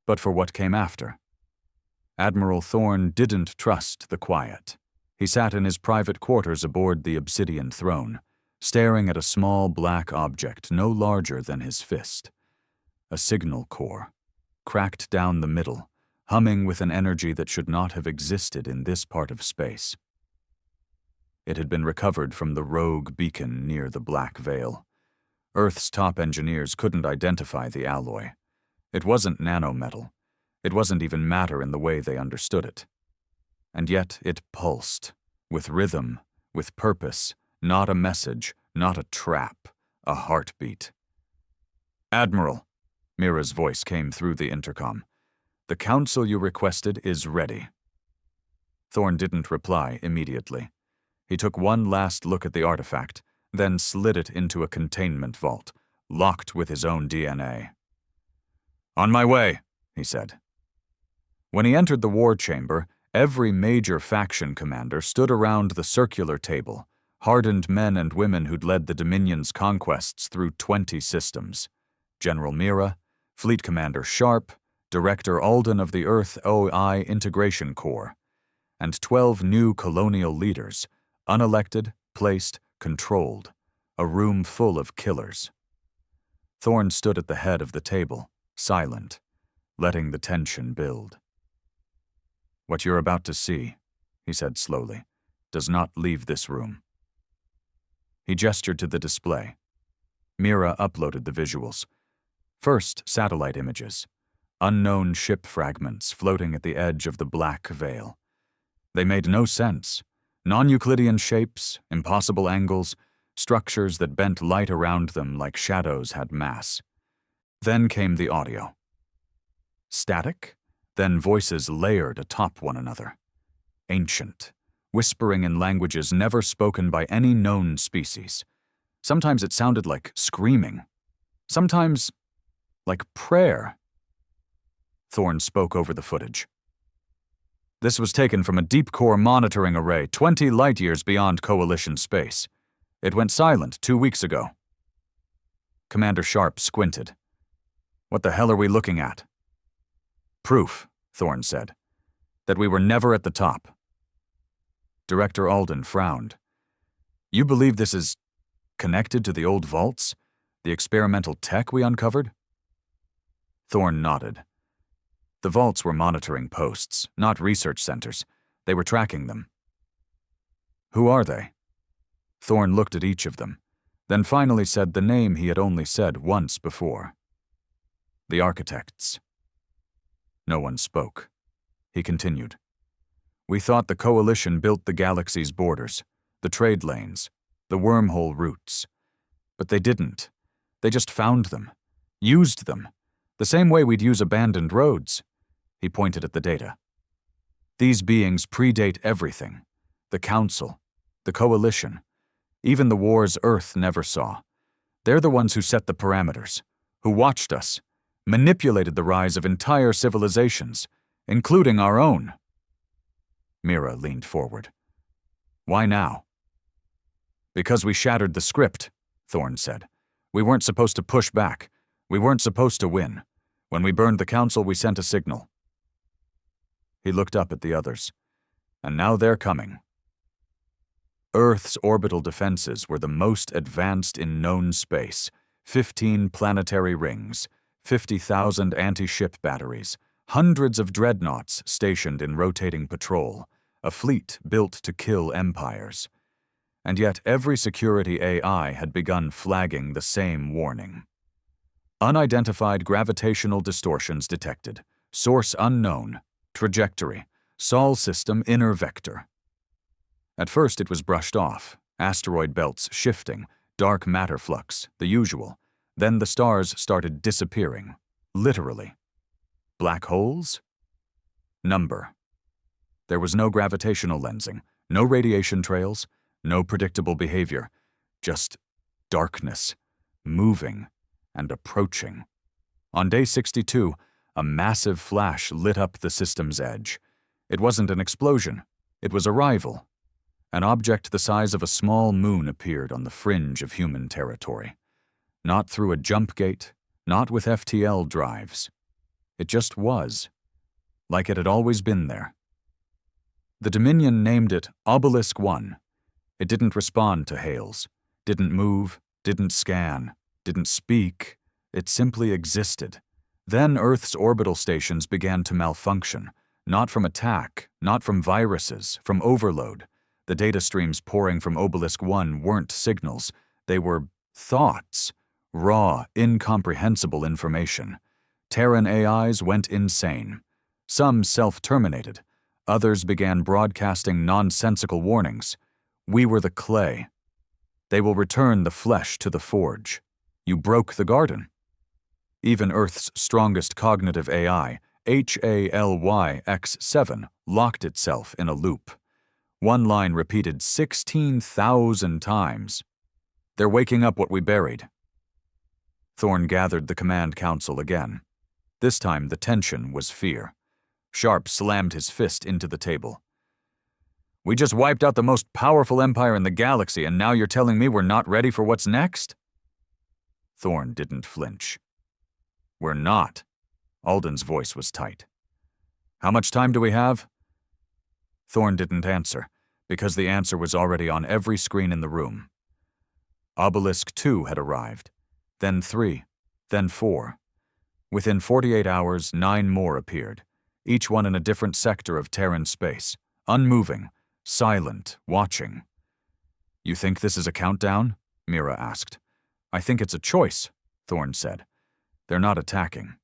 but for what came after. Admiral Thorn didn't trust the quiet. He sat in his private quarters aboard the Obsidian Throne, staring at a small black object no larger than his fist. A signal core, cracked down the middle, humming with an energy that should not have existed in this part of space. It had been recovered from the rogue beacon near the Black Veil. Earth's top engineers couldn't identify the alloy. It wasn't nanometal. It wasn't even matter in the way they understood it. And yet it pulsed, with rhythm, with purpose, not a message, not a trap, a heartbeat. "Admiral," Mira's voice came through the intercom. "The council you requested is ready." Thorn didn't reply immediately. He took one last look at the artifact, then slid it into a containment vault, locked with his own DNA. "On my way," he said. When he entered the war chamber, every major faction commander stood around the circular table, hardened men and women who'd led the Dominion's conquests through 20 systems. General Mira, Fleet Commander Sharp, Director Alden of the Earth OI Integration Corps, and 12 new colonial leaders, unelected, placed, controlled, a room full of killers. Thorn stood at the head of the table, silent, letting the tension build. "What you're about to see," he said slowly, "does not leave this room." He gestured to the display. Mira uploaded the visuals. First, satellite images, unknown ship fragments floating at the edge of the black veil. They made no sense. Non-Euclidean shapes, impossible angles, structures that bent light around them like shadows had mass. Then came the audio. Static, then voices layered atop one another. Ancient, whispering in languages never spoken by any known species. Sometimes it sounded like screaming. Sometimes like prayer. Thorn spoke over the footage. "This was taken from a deep-core monitoring array 20 light-years beyond Coalition space. It went silent 2 weeks ago." Commander Sharp squinted. "What the hell are we looking at?" "Proof," Thorn said, "that we were never at the top." Director Alden frowned. "You believe this is connected to the old vaults? The experimental tech we uncovered?" Thorn nodded. The vaults were monitoring posts, not research centers. They were tracking them. "Who are they?" Thorn looked at each of them, then finally said the name he had only said once before. "The Architects." No one spoke. He continued. "We thought the Coalition built the galaxy's borders, the trade lanes, the wormhole routes. But they didn't. They just found them, used them, the same way we'd use abandoned roads." He pointed at the data. "These beings predate everything. The Council, the Coalition, even the wars Earth never saw. They're the ones who set the parameters, who watched us, manipulated the rise of entire civilizations, including our own." Mira leaned forward. "Why now?" "Because we shattered the script," Thorn said. "We weren't supposed to push back. We weren't supposed to win. When we burned the Council, we sent a signal." He looked up at the others. "And now they're coming." Earth's orbital defenses were the most advanced in known space. 15 planetary rings, 50,000 anti-ship batteries, hundreds of dreadnoughts stationed in rotating patrol, a fleet built to kill empires. And yet every security AI had begun flagging the same warning. Unidentified gravitational distortions detected. Source unknown. Trajectory. Sol system inner vector. At first it was brushed off. Asteroid belts shifting. Dark matter flux, the usual. Then the stars started disappearing. Literally. Black holes? Number. There was no gravitational lensing. No radiation trails. No predictable behavior. Just darkness. Moving. And approaching. On day 62, a massive flash lit up the system's edge. It wasn't an explosion. It was arrival. An object the size of a small moon appeared on the fringe of human territory. Not through a jump gate, not with FTL drives. It just was. Like it had always been there. The Dominion named it Obelisk 1. It didn't respond to hails. Didn't move. Didn't scan. Didn't speak. It simply existed. Then Earth's orbital stations began to malfunction, not from attack, not from viruses, from overload. The data streams pouring from Obelisk 1 weren't signals. They were thoughts, Raw, incomprehensible information. Terran AIs went insane. Some self-terminated. Others began broadcasting nonsensical warnings. We were the clay. They will return the flesh to the forge. You broke the garden. Even Earth's strongest cognitive AI, HFY X7, locked itself in a loop. One line repeated 16,000 times. They're waking up what we buried. Thorn gathered the command council again. This time the tension was fear. Sharp slammed his fist into the table. We just wiped out the most powerful empire in the galaxy, and now you're telling me we're not ready for what's next? Thorn didn't flinch. We're not. Alden's voice was tight. How much time do we have? Thorn didn't answer, because the answer was already on every screen in the room. Obelisk 2 had arrived, then 3, then 4. Within 48 hours, 9 more appeared, each one in a different sector of Terran space, unmoving, silent, watching. You think this is a countdown? Mira asked. I think it's a choice, Thorn said. They're not attacking.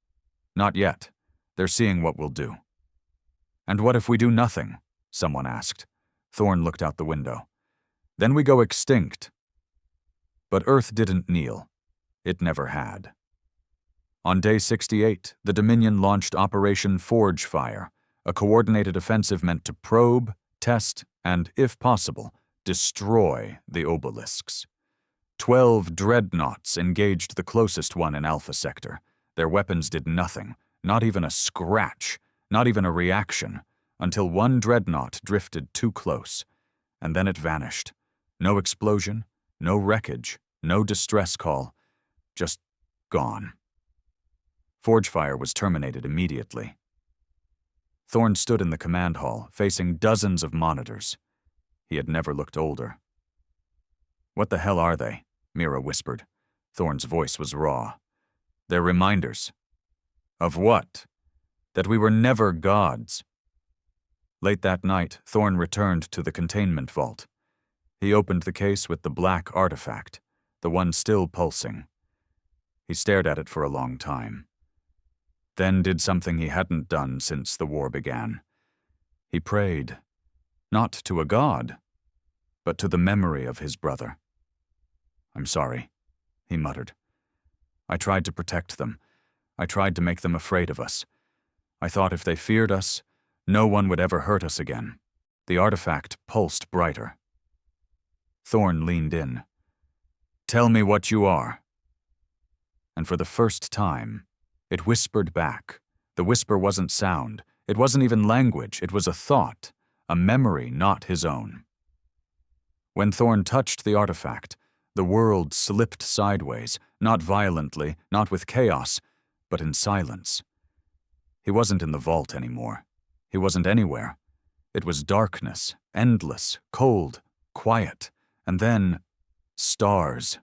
Not yet. They're seeing what we'll do. And what if we do nothing? Someone asked. Thorn looked out the window. Then we go extinct. But Earth didn't kneel. It never had. On day 68, the Dominion launched Operation Forge Fire, a coordinated offensive meant to probe, test, and, if possible, destroy the obelisks. 12 Dreadnoughts engaged the closest one in Alpha Sector. Their weapons did nothing, not even a scratch, not even a reaction, until one Dreadnought drifted too close, and then it vanished. No explosion, no wreckage, no distress call, just gone. Forge fire was terminated immediately. Thorn stood in the command hall, facing dozens of monitors. He had never looked older. What the hell are they? Mira whispered. Thorn's voice was raw. They're reminders. Of what? That we were never gods. Late that night, Thorn returned to the containment vault. He opened the case with the black artifact, the one still pulsing. He stared at it for a long time. Then did something he hadn't done since the war began. He prayed, not to a god, but to the memory of his brother. I'm sorry, he muttered. I tried to protect them. I tried to make them afraid of us. I thought if they feared us, no one would ever hurt us again. The artifact pulsed brighter. Thorn leaned in. Tell me what you are. And for the first time, it whispered back. The whisper wasn't sound. It wasn't even language. It was a thought, a memory not his own. When Thorn touched the artifact, the world slipped sideways, not violently, not with chaos, but in silence. He wasn't in the vault anymore. He wasn't anywhere. It was darkness, endless, cold, quiet, and then stars.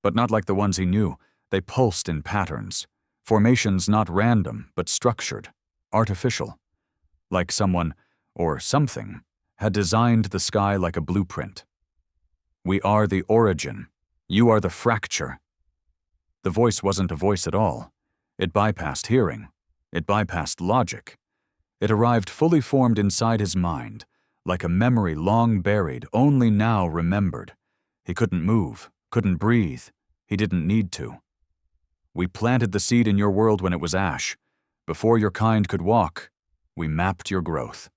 But not like the ones he knew. They pulsed in patterns. Formations not random, but structured, artificial. Like someone, or something, had designed the sky like a blueprint. We are the origin. You are the fracture. The voice wasn't a voice at all. It bypassed hearing. It bypassed logic. It arrived fully formed inside his mind, like a memory long buried, only now remembered. He couldn't move, couldn't breathe. He didn't need to. We planted the seed in your world when it was ash. Before your kind could walk, we mapped your growth.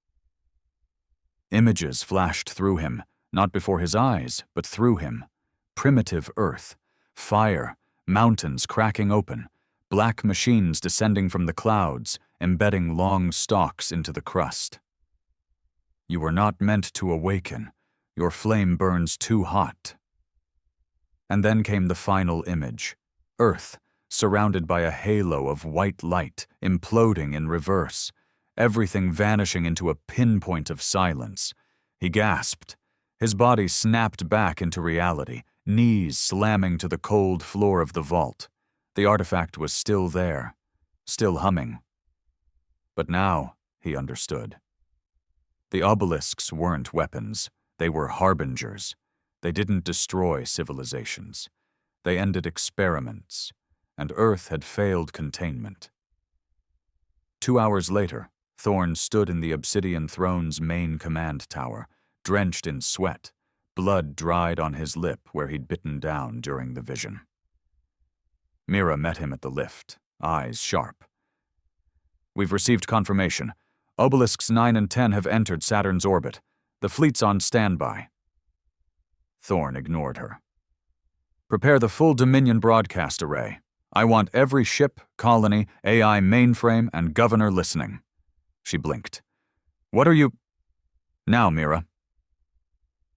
Images flashed through him, not before his eyes, but through him. Primitive earth, fire, mountains cracking open, black machines descending from the clouds, embedding long stalks into the crust. You were not meant to awaken. Your flame burns too hot. And then came the final image. Earth, surrounded by a halo of white light, imploding in reverse, everything vanishing into a pinpoint of silence. He gasped. His body snapped back into reality, knees slamming to the cold floor of the vault. The artifact was still there, still humming. But now, he understood. The obelisks weren't weapons. They were harbingers. They didn't destroy civilizations. They ended experiments, and Earth had failed containment. 2 hours later, Thorn stood in the Obsidian Throne's main command tower, drenched in sweat, blood dried on his lip where he'd bitten down during the vision. Mira met him at the lift, eyes sharp. "We've received confirmation. Obelisks 9 and 10 have entered Saturn's orbit. The fleet's on standby." Thorn ignored her. "Prepare the full Dominion broadcast array. I want every ship, colony, AI mainframe, and governor listening." She blinked. "What are you—" "Now, Mira."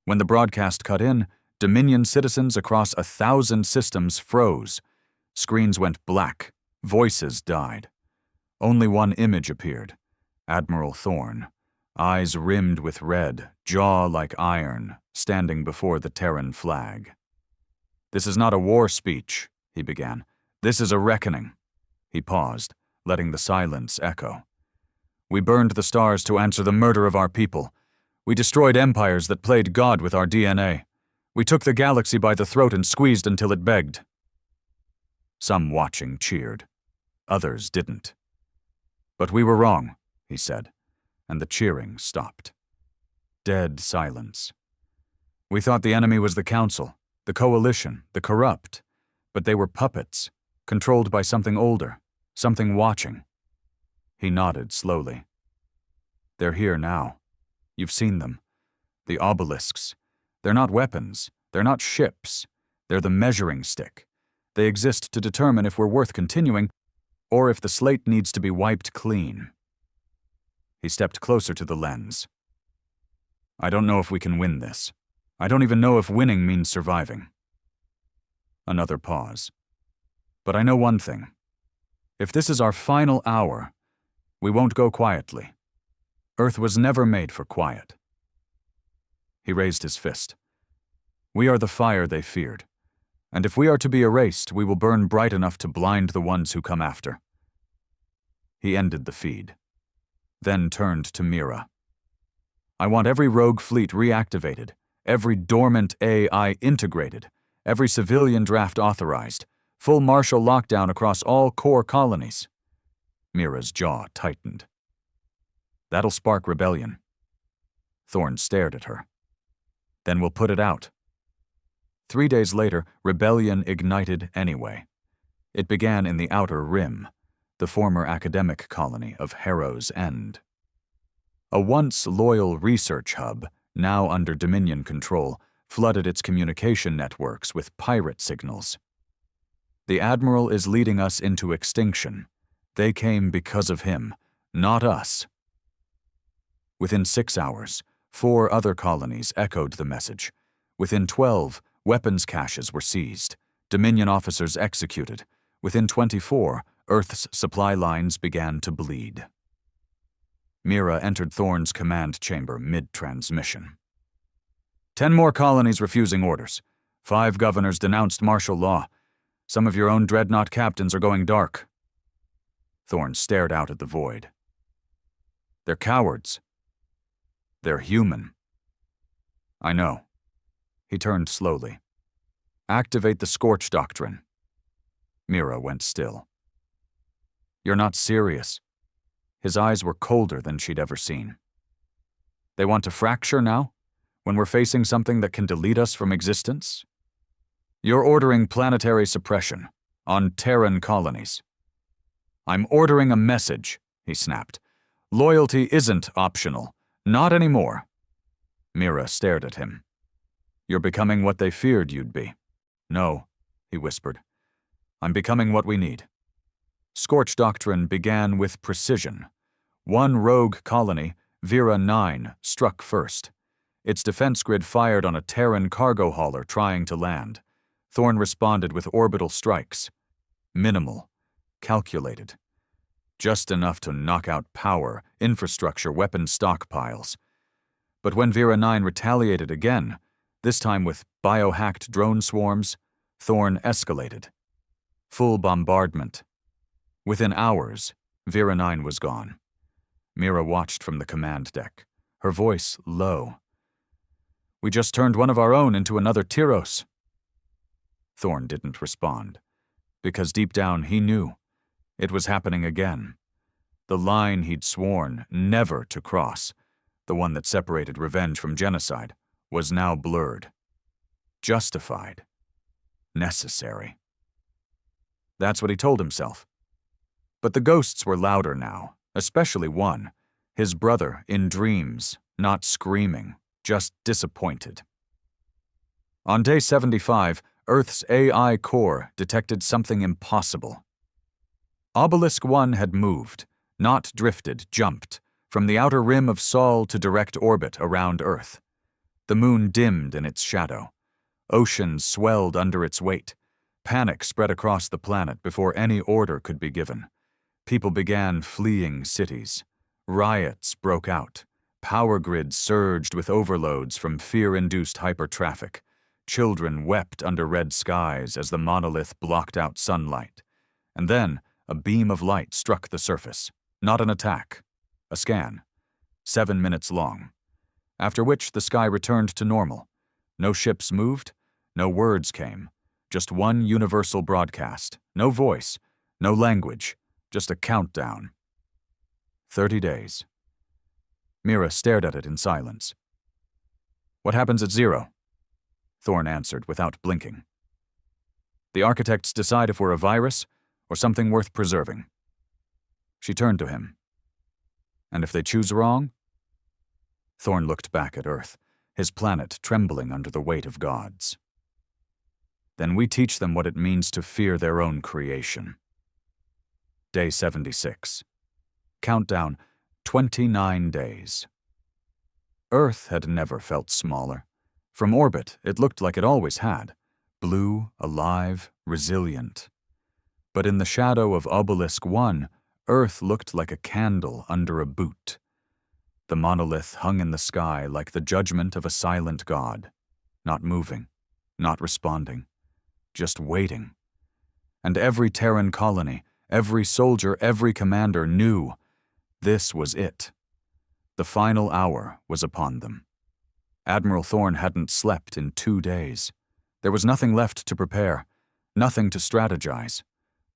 When the broadcast cut in, Dominion citizens across 1,000 systems froze. Screens went black. Voices died. Only one image appeared. Admiral Thorn, eyes rimmed with red, jaw like iron, standing before the Terran flag. "This is not a war speech," he began. "This is a reckoning." He paused, letting the silence echo. "We burned the stars to answer the murder of our people. We destroyed empires that played God with our DNA. We took the galaxy by the throat and squeezed until it begged." Some watching cheered. Others didn't. "But we were wrong," he said, and the cheering stopped. Dead silence. "We thought the enemy was the Council, the Coalition, the corrupt, but they were puppets, controlled by something older, something watching." He nodded slowly. "They're here now. You've seen them. The obelisks. They're not weapons. They're not ships. They're the measuring stick. They exist to determine if we're worth continuing, or if the slate needs to be wiped clean." He stepped closer to the lens. "I don't know if we can win this. I don't even know if winning means surviving." Another pause. "But I know one thing. If this is our final hour, we won't go quietly. Earth was never made for quiet." He raised his fist. "We are the fire they feared. And if we are to be erased, we will burn bright enough to blind the ones who come after." He ended the feed, then turned to Mira. "I want every rogue fleet reactivated, every dormant AI integrated, every civilian draft authorized, full martial lockdown across all core colonies." Mira's jaw tightened. "That'll spark rebellion." Thorn stared at her. "Then we'll put it out." 3 days later, rebellion ignited anyway. It began in the Outer Rim, the former academic colony of Harrow's End. A once loyal research hub, now under Dominion control, flooded its communication networks with pirate signals. "The Admiral is leading us into extinction. They came because of him, not us." Within 6 hours, 4 other colonies echoed the message. Within 12, weapons caches were seized, Dominion officers executed. Within 24, Earth's supply lines began to bleed. Mira entered Thorn's command chamber mid-transmission. 10 more colonies refusing orders. 5 governors denounced martial law. Some of your own Dreadnought captains are going dark." Thorn stared out at the void. "They're cowards." "They're human." "I know." He turned slowly. "Activate the Scorch doctrine." Mira went still. "You're not serious." His eyes were colder than she'd ever seen. "They want to fracture now, when we're facing something that can delete us from existence? You're ordering planetary suppression on Terran colonies." "I'm ordering a message," he snapped. "Loyalty isn't optional. Not anymore." Mira stared at him. "You're becoming what they feared you'd be." "No," he whispered. "I'm becoming what we need." Scorch doctrine began with precision. One rogue colony, Vera 9, struck first. Its defense grid fired on a Terran cargo hauler trying to land. Thorn responded with orbital strikes. Minimal, calculated. Just enough to knock out power, infrastructure, weapon stockpiles. But when Vera 9 retaliated again, this time with biohacked drone swarms, Thorn escalated. Full bombardment. Within hours, Vera 9 was gone. Mira watched from the command deck, her voice low. "We just turned one of our own into another Tiros." Thorn didn't respond, because deep down he knew it was happening again. The line he'd sworn never to cross, the one that separated revenge from genocide, was now blurred. Justified. Necessary. That's what he told himself. But the ghosts were louder now, especially one, his brother, in dreams, not screaming, just disappointed. On day 75, Earth's AI core detected something impossible. Obelisk 1 had moved, not drifted, jumped, from the outer rim of Sol to direct orbit around Earth. The moon dimmed in its shadow. Oceans swelled under its weight. Panic spread across the planet before any order could be given. People began fleeing cities. Riots broke out. Power grids surged with overloads from fear-induced hypertraffic. Children wept under red skies as the monolith blocked out sunlight. And then, a beam of light struck the surface. Not an attack. A scan. 7 minutes long. After which the sky returned to normal. No ships moved. No words came. Just one universal broadcast. No voice. No language. Just a countdown. 30 days. Mira stared at it in silence. What happens at 0? Thorn answered without blinking. The architects decide if we're a virus or something worth preserving. She turned to him. And if they choose wrong? Thorn looked back at Earth, his planet trembling under the weight of gods. Then we teach them what it means to fear their own creation. Day 76. Countdown, 29 days. Earth had never felt smaller. From orbit, it looked like it always had. Blue, alive, resilient. But in the shadow of Obelisk 1, Earth looked like a candle under a boot. The monolith hung in the sky like the judgment of a silent god. Not moving, not responding, just waiting. And every Terran colony, every soldier, every commander knew this was it. The final hour was upon them. Admiral Thorn hadn't slept in 2 days. There was nothing left to prepare, nothing to strategize.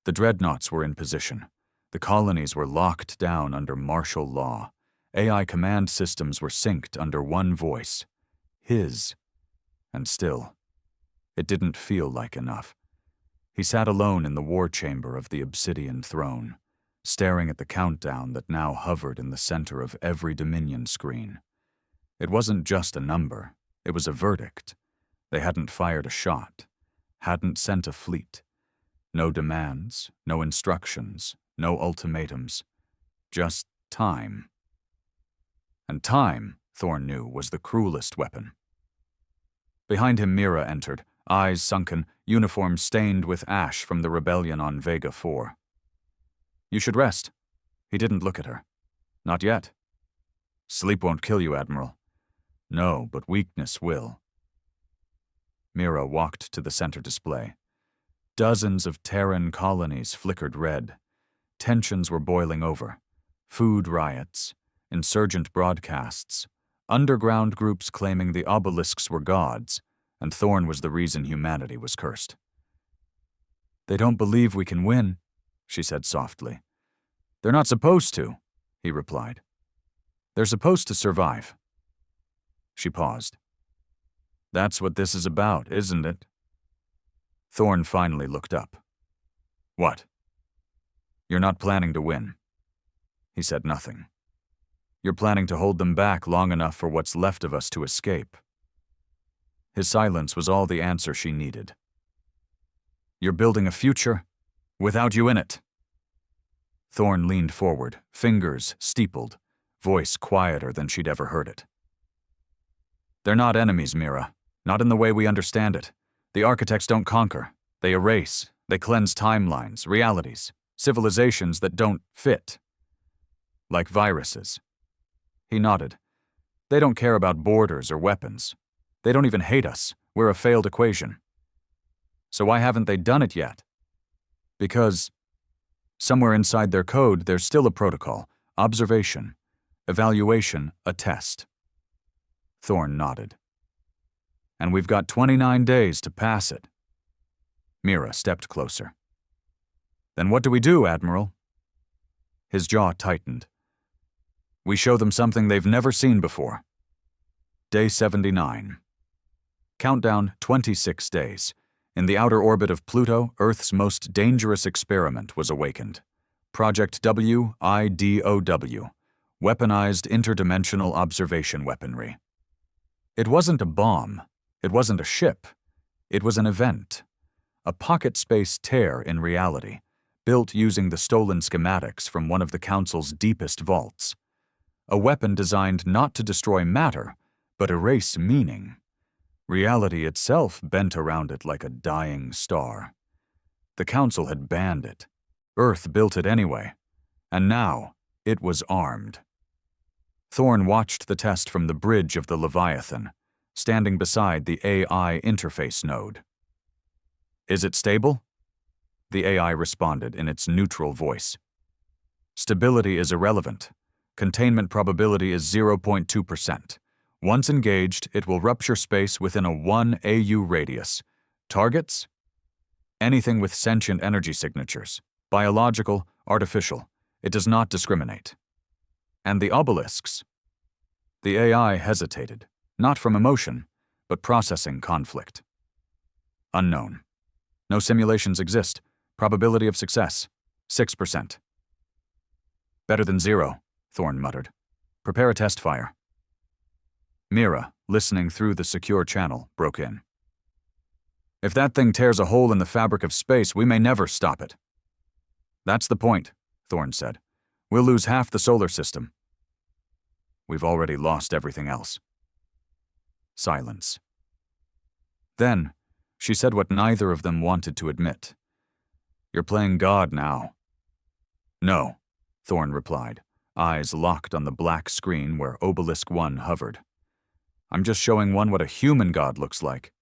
The Dreadnoughts were in position. The colonies were locked down under martial law. AI command systems were synced under one voice. His. And still, it didn't feel like enough. He sat alone in the war chamber of the obsidian throne, staring at the countdown that now hovered in the center of every Dominion screen. It wasn't just a number, it was a verdict. They hadn't fired a shot, hadn't sent a fleet. No demands, no instructions, no ultimatums. Just time. And time, Thorn knew, was the cruelest weapon. Behind him Mira entered, eyes sunken, uniform stained with ash from the rebellion on Vega 4. You should rest. He didn't look at her. Not yet. Sleep won't kill you, Admiral. No, but weakness will. Mira walked to the center display. Dozens of Terran colonies flickered red. Tensions were boiling over. Food riots, insurgent broadcasts, underground groups claiming the obelisks were gods, and Thorn was the reason humanity was cursed. They don't believe we can win, she said softly. They're not supposed to, he replied. They're supposed to survive. She paused. That's what this is about, isn't it? Thorn finally looked up. What? You're not planning to win. He said nothing. You're planning to hold them back long enough for what's left of us to escape. His silence was all the answer she needed. You're building a future without you in it. Thorn leaned forward, fingers steepled, voice quieter than she'd ever heard it. They're not enemies, Mira. Not in the way we understand it. The architects don't conquer. They erase. They cleanse timelines, realities, civilizations that don't fit. Like viruses. He nodded. They don't care about borders or weapons. They don't even hate us. We're a failed equation. So why haven't they done it yet? Because somewhere inside their code, there's still a protocol, observation, evaluation, a test. Thorn nodded. And we've got 29 days to pass it. Mira stepped closer. Then what do we do, Admiral? His jaw tightened. We show them something they've never seen before. Day 79. Countdown 26 days. In the outer orbit of Pluto, Earth's most dangerous experiment was awakened. Project WIDOW, Weaponized Interdimensional Observation Weaponry. It wasn't a bomb. It wasn't a ship. It was an event. A pocket space tear in reality, built using the stolen schematics from one of the Council's deepest vaults. A weapon designed not to destroy matter, but erase meaning. Reality itself bent around it like a dying star. The Council had banned it. Earth built it anyway. And now, it was armed. Thorn watched the test from the bridge of the Leviathan, standing beside the AI interface node. Is it stable? The AI responded in its neutral voice. Stability is irrelevant. Containment probability is 0.2%. Once engaged, it will rupture space within a 1 AU radius. Targets? Anything with sentient energy signatures. Biological, artificial. It does not discriminate. And the obelisks? The AI hesitated, not from emotion, but processing conflict. Unknown. No simulations exist. Probability of success, 6%. Better than 0, Thorn muttered. Prepare a test fire. Mira, listening through the secure channel, broke in. If that thing tears a hole in the fabric of space, we may never stop it. That's the point, Thorn said. We'll lose half the solar system. We've already lost everything else. Silence. Then, she said what neither of them wanted to admit. You're playing God now. No, Thorn replied, eyes locked on the black screen where Obelisk 1 hovered. I'm just showing one what a human God looks like.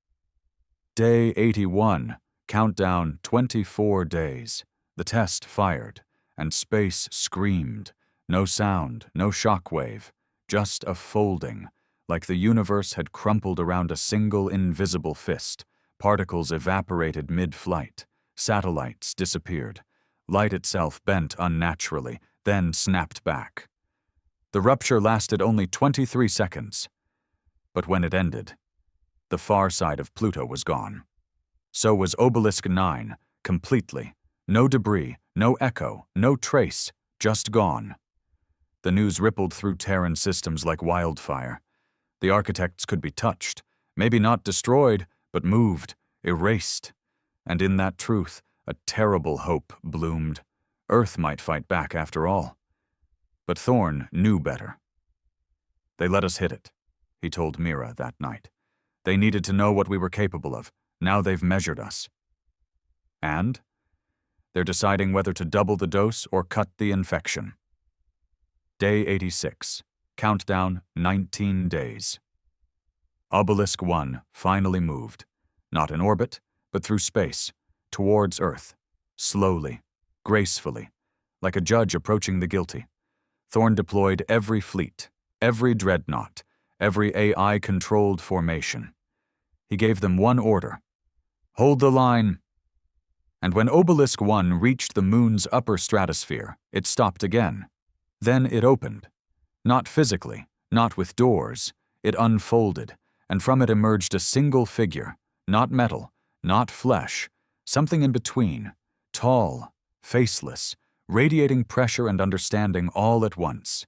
Day 81, countdown 24 days. The test fired, and space screamed. No sound, no shockwave, just a folding, like the universe had crumpled around a single invisible fist. Particles evaporated mid-flight. Satellites disappeared. Light itself bent unnaturally, then snapped back. The rupture lasted only 23 seconds. But when it ended, the far side of Pluto was gone. So was Obelisk 9, completely. No debris, no echo, no trace, just gone. The news rippled through Terran systems like wildfire. The architects could be touched, maybe not destroyed, but moved, erased. And in that truth, a terrible hope bloomed. Earth might fight back after all. But Thorn knew better. They let us hit it, he told Mira that night. They needed to know what we were capable of. Now they've measured us. And they're deciding whether to double the dose or cut the infection. Day 86. Countdown 19 days. Obelisk 1 finally moved. Not in orbit, but through space, towards Earth. Slowly, gracefully, like a judge approaching the guilty. Thorn deployed every fleet, every dreadnought, every AI-controlled formation. He gave them one order. Hold the line. And when Obelisk 1 reached the moon's upper stratosphere, it stopped again. Then it opened. Not physically, not with doors. It unfolded, and from it emerged a single figure, not metal, not flesh, something in between, tall, faceless, radiating pressure and understanding all at once.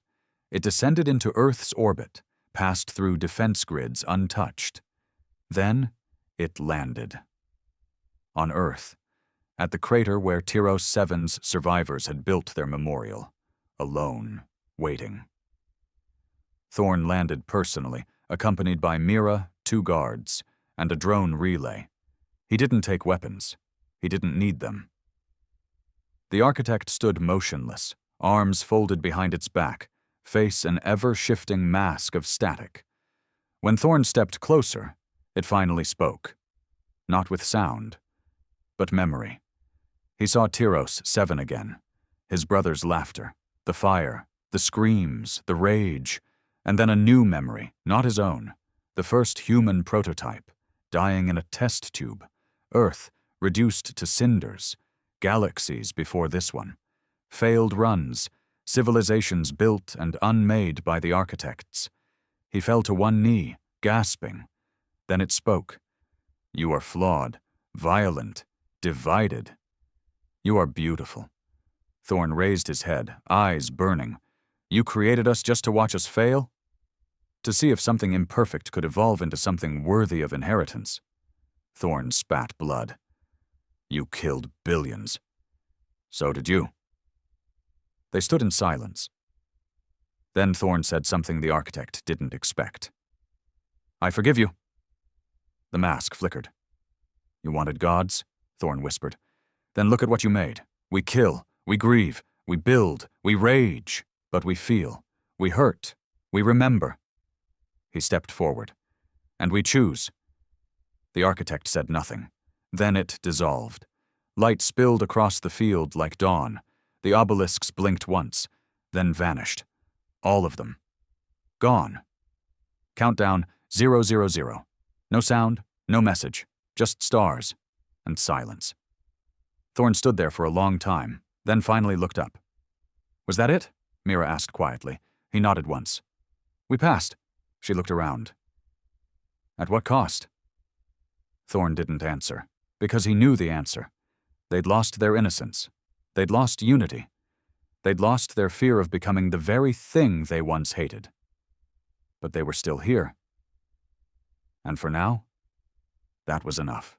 It descended into Earth's orbit, passed through defense grids untouched. Then it landed. On Earth, at the crater where Tiros 7's survivors had built their memorial, alone, waiting. Thorn landed personally, accompanied by Mira, 2 guards, and a drone relay. He didn't take weapons. He didn't need them. The architect stood motionless, arms folded behind its back, face an ever-shifting mask of static. When Thorn stepped closer, it finally spoke. Not with sound, but memory. He saw Tiros 7 again, his brother's laughter, the fire, the screams, the rage, and then a new memory, not his own, the first human prototype, dying in a test tube, Earth reduced to cinders, galaxies before this one, failed runs, civilizations built and unmade by the architects. He fell to one knee, gasping. Then it spoke. You are flawed, violent, divided. You are beautiful. Thorn raised his head, eyes burning. You created us just to watch us fail? To see if something imperfect could evolve into something worthy of inheritance. Thorn spat blood. You killed billions. So did you. They stood in silence. Then Thorn said something the architect didn't expect. I forgive you. The mask flickered. You wanted gods? Thorn whispered. Then look at what you made. We kill, we grieve, we build, we rage, but we feel, we hurt, we remember. He stepped forward. And we choose. The architect said nothing. Then it dissolved. Light spilled across the field like dawn. The obelisks blinked once, then vanished. All of them. Gone. Countdown 000. No sound, no message, just stars and silence. Thorn stood there for a long time, then finally looked up. Was that it? Mira asked quietly. He nodded once. We passed. She looked around. At what cost? Thorn didn't answer, because he knew the answer. They'd lost their innocence. They'd lost unity. They'd lost their fear of becoming the very thing they once hated. But they were still here. And for now, that was enough.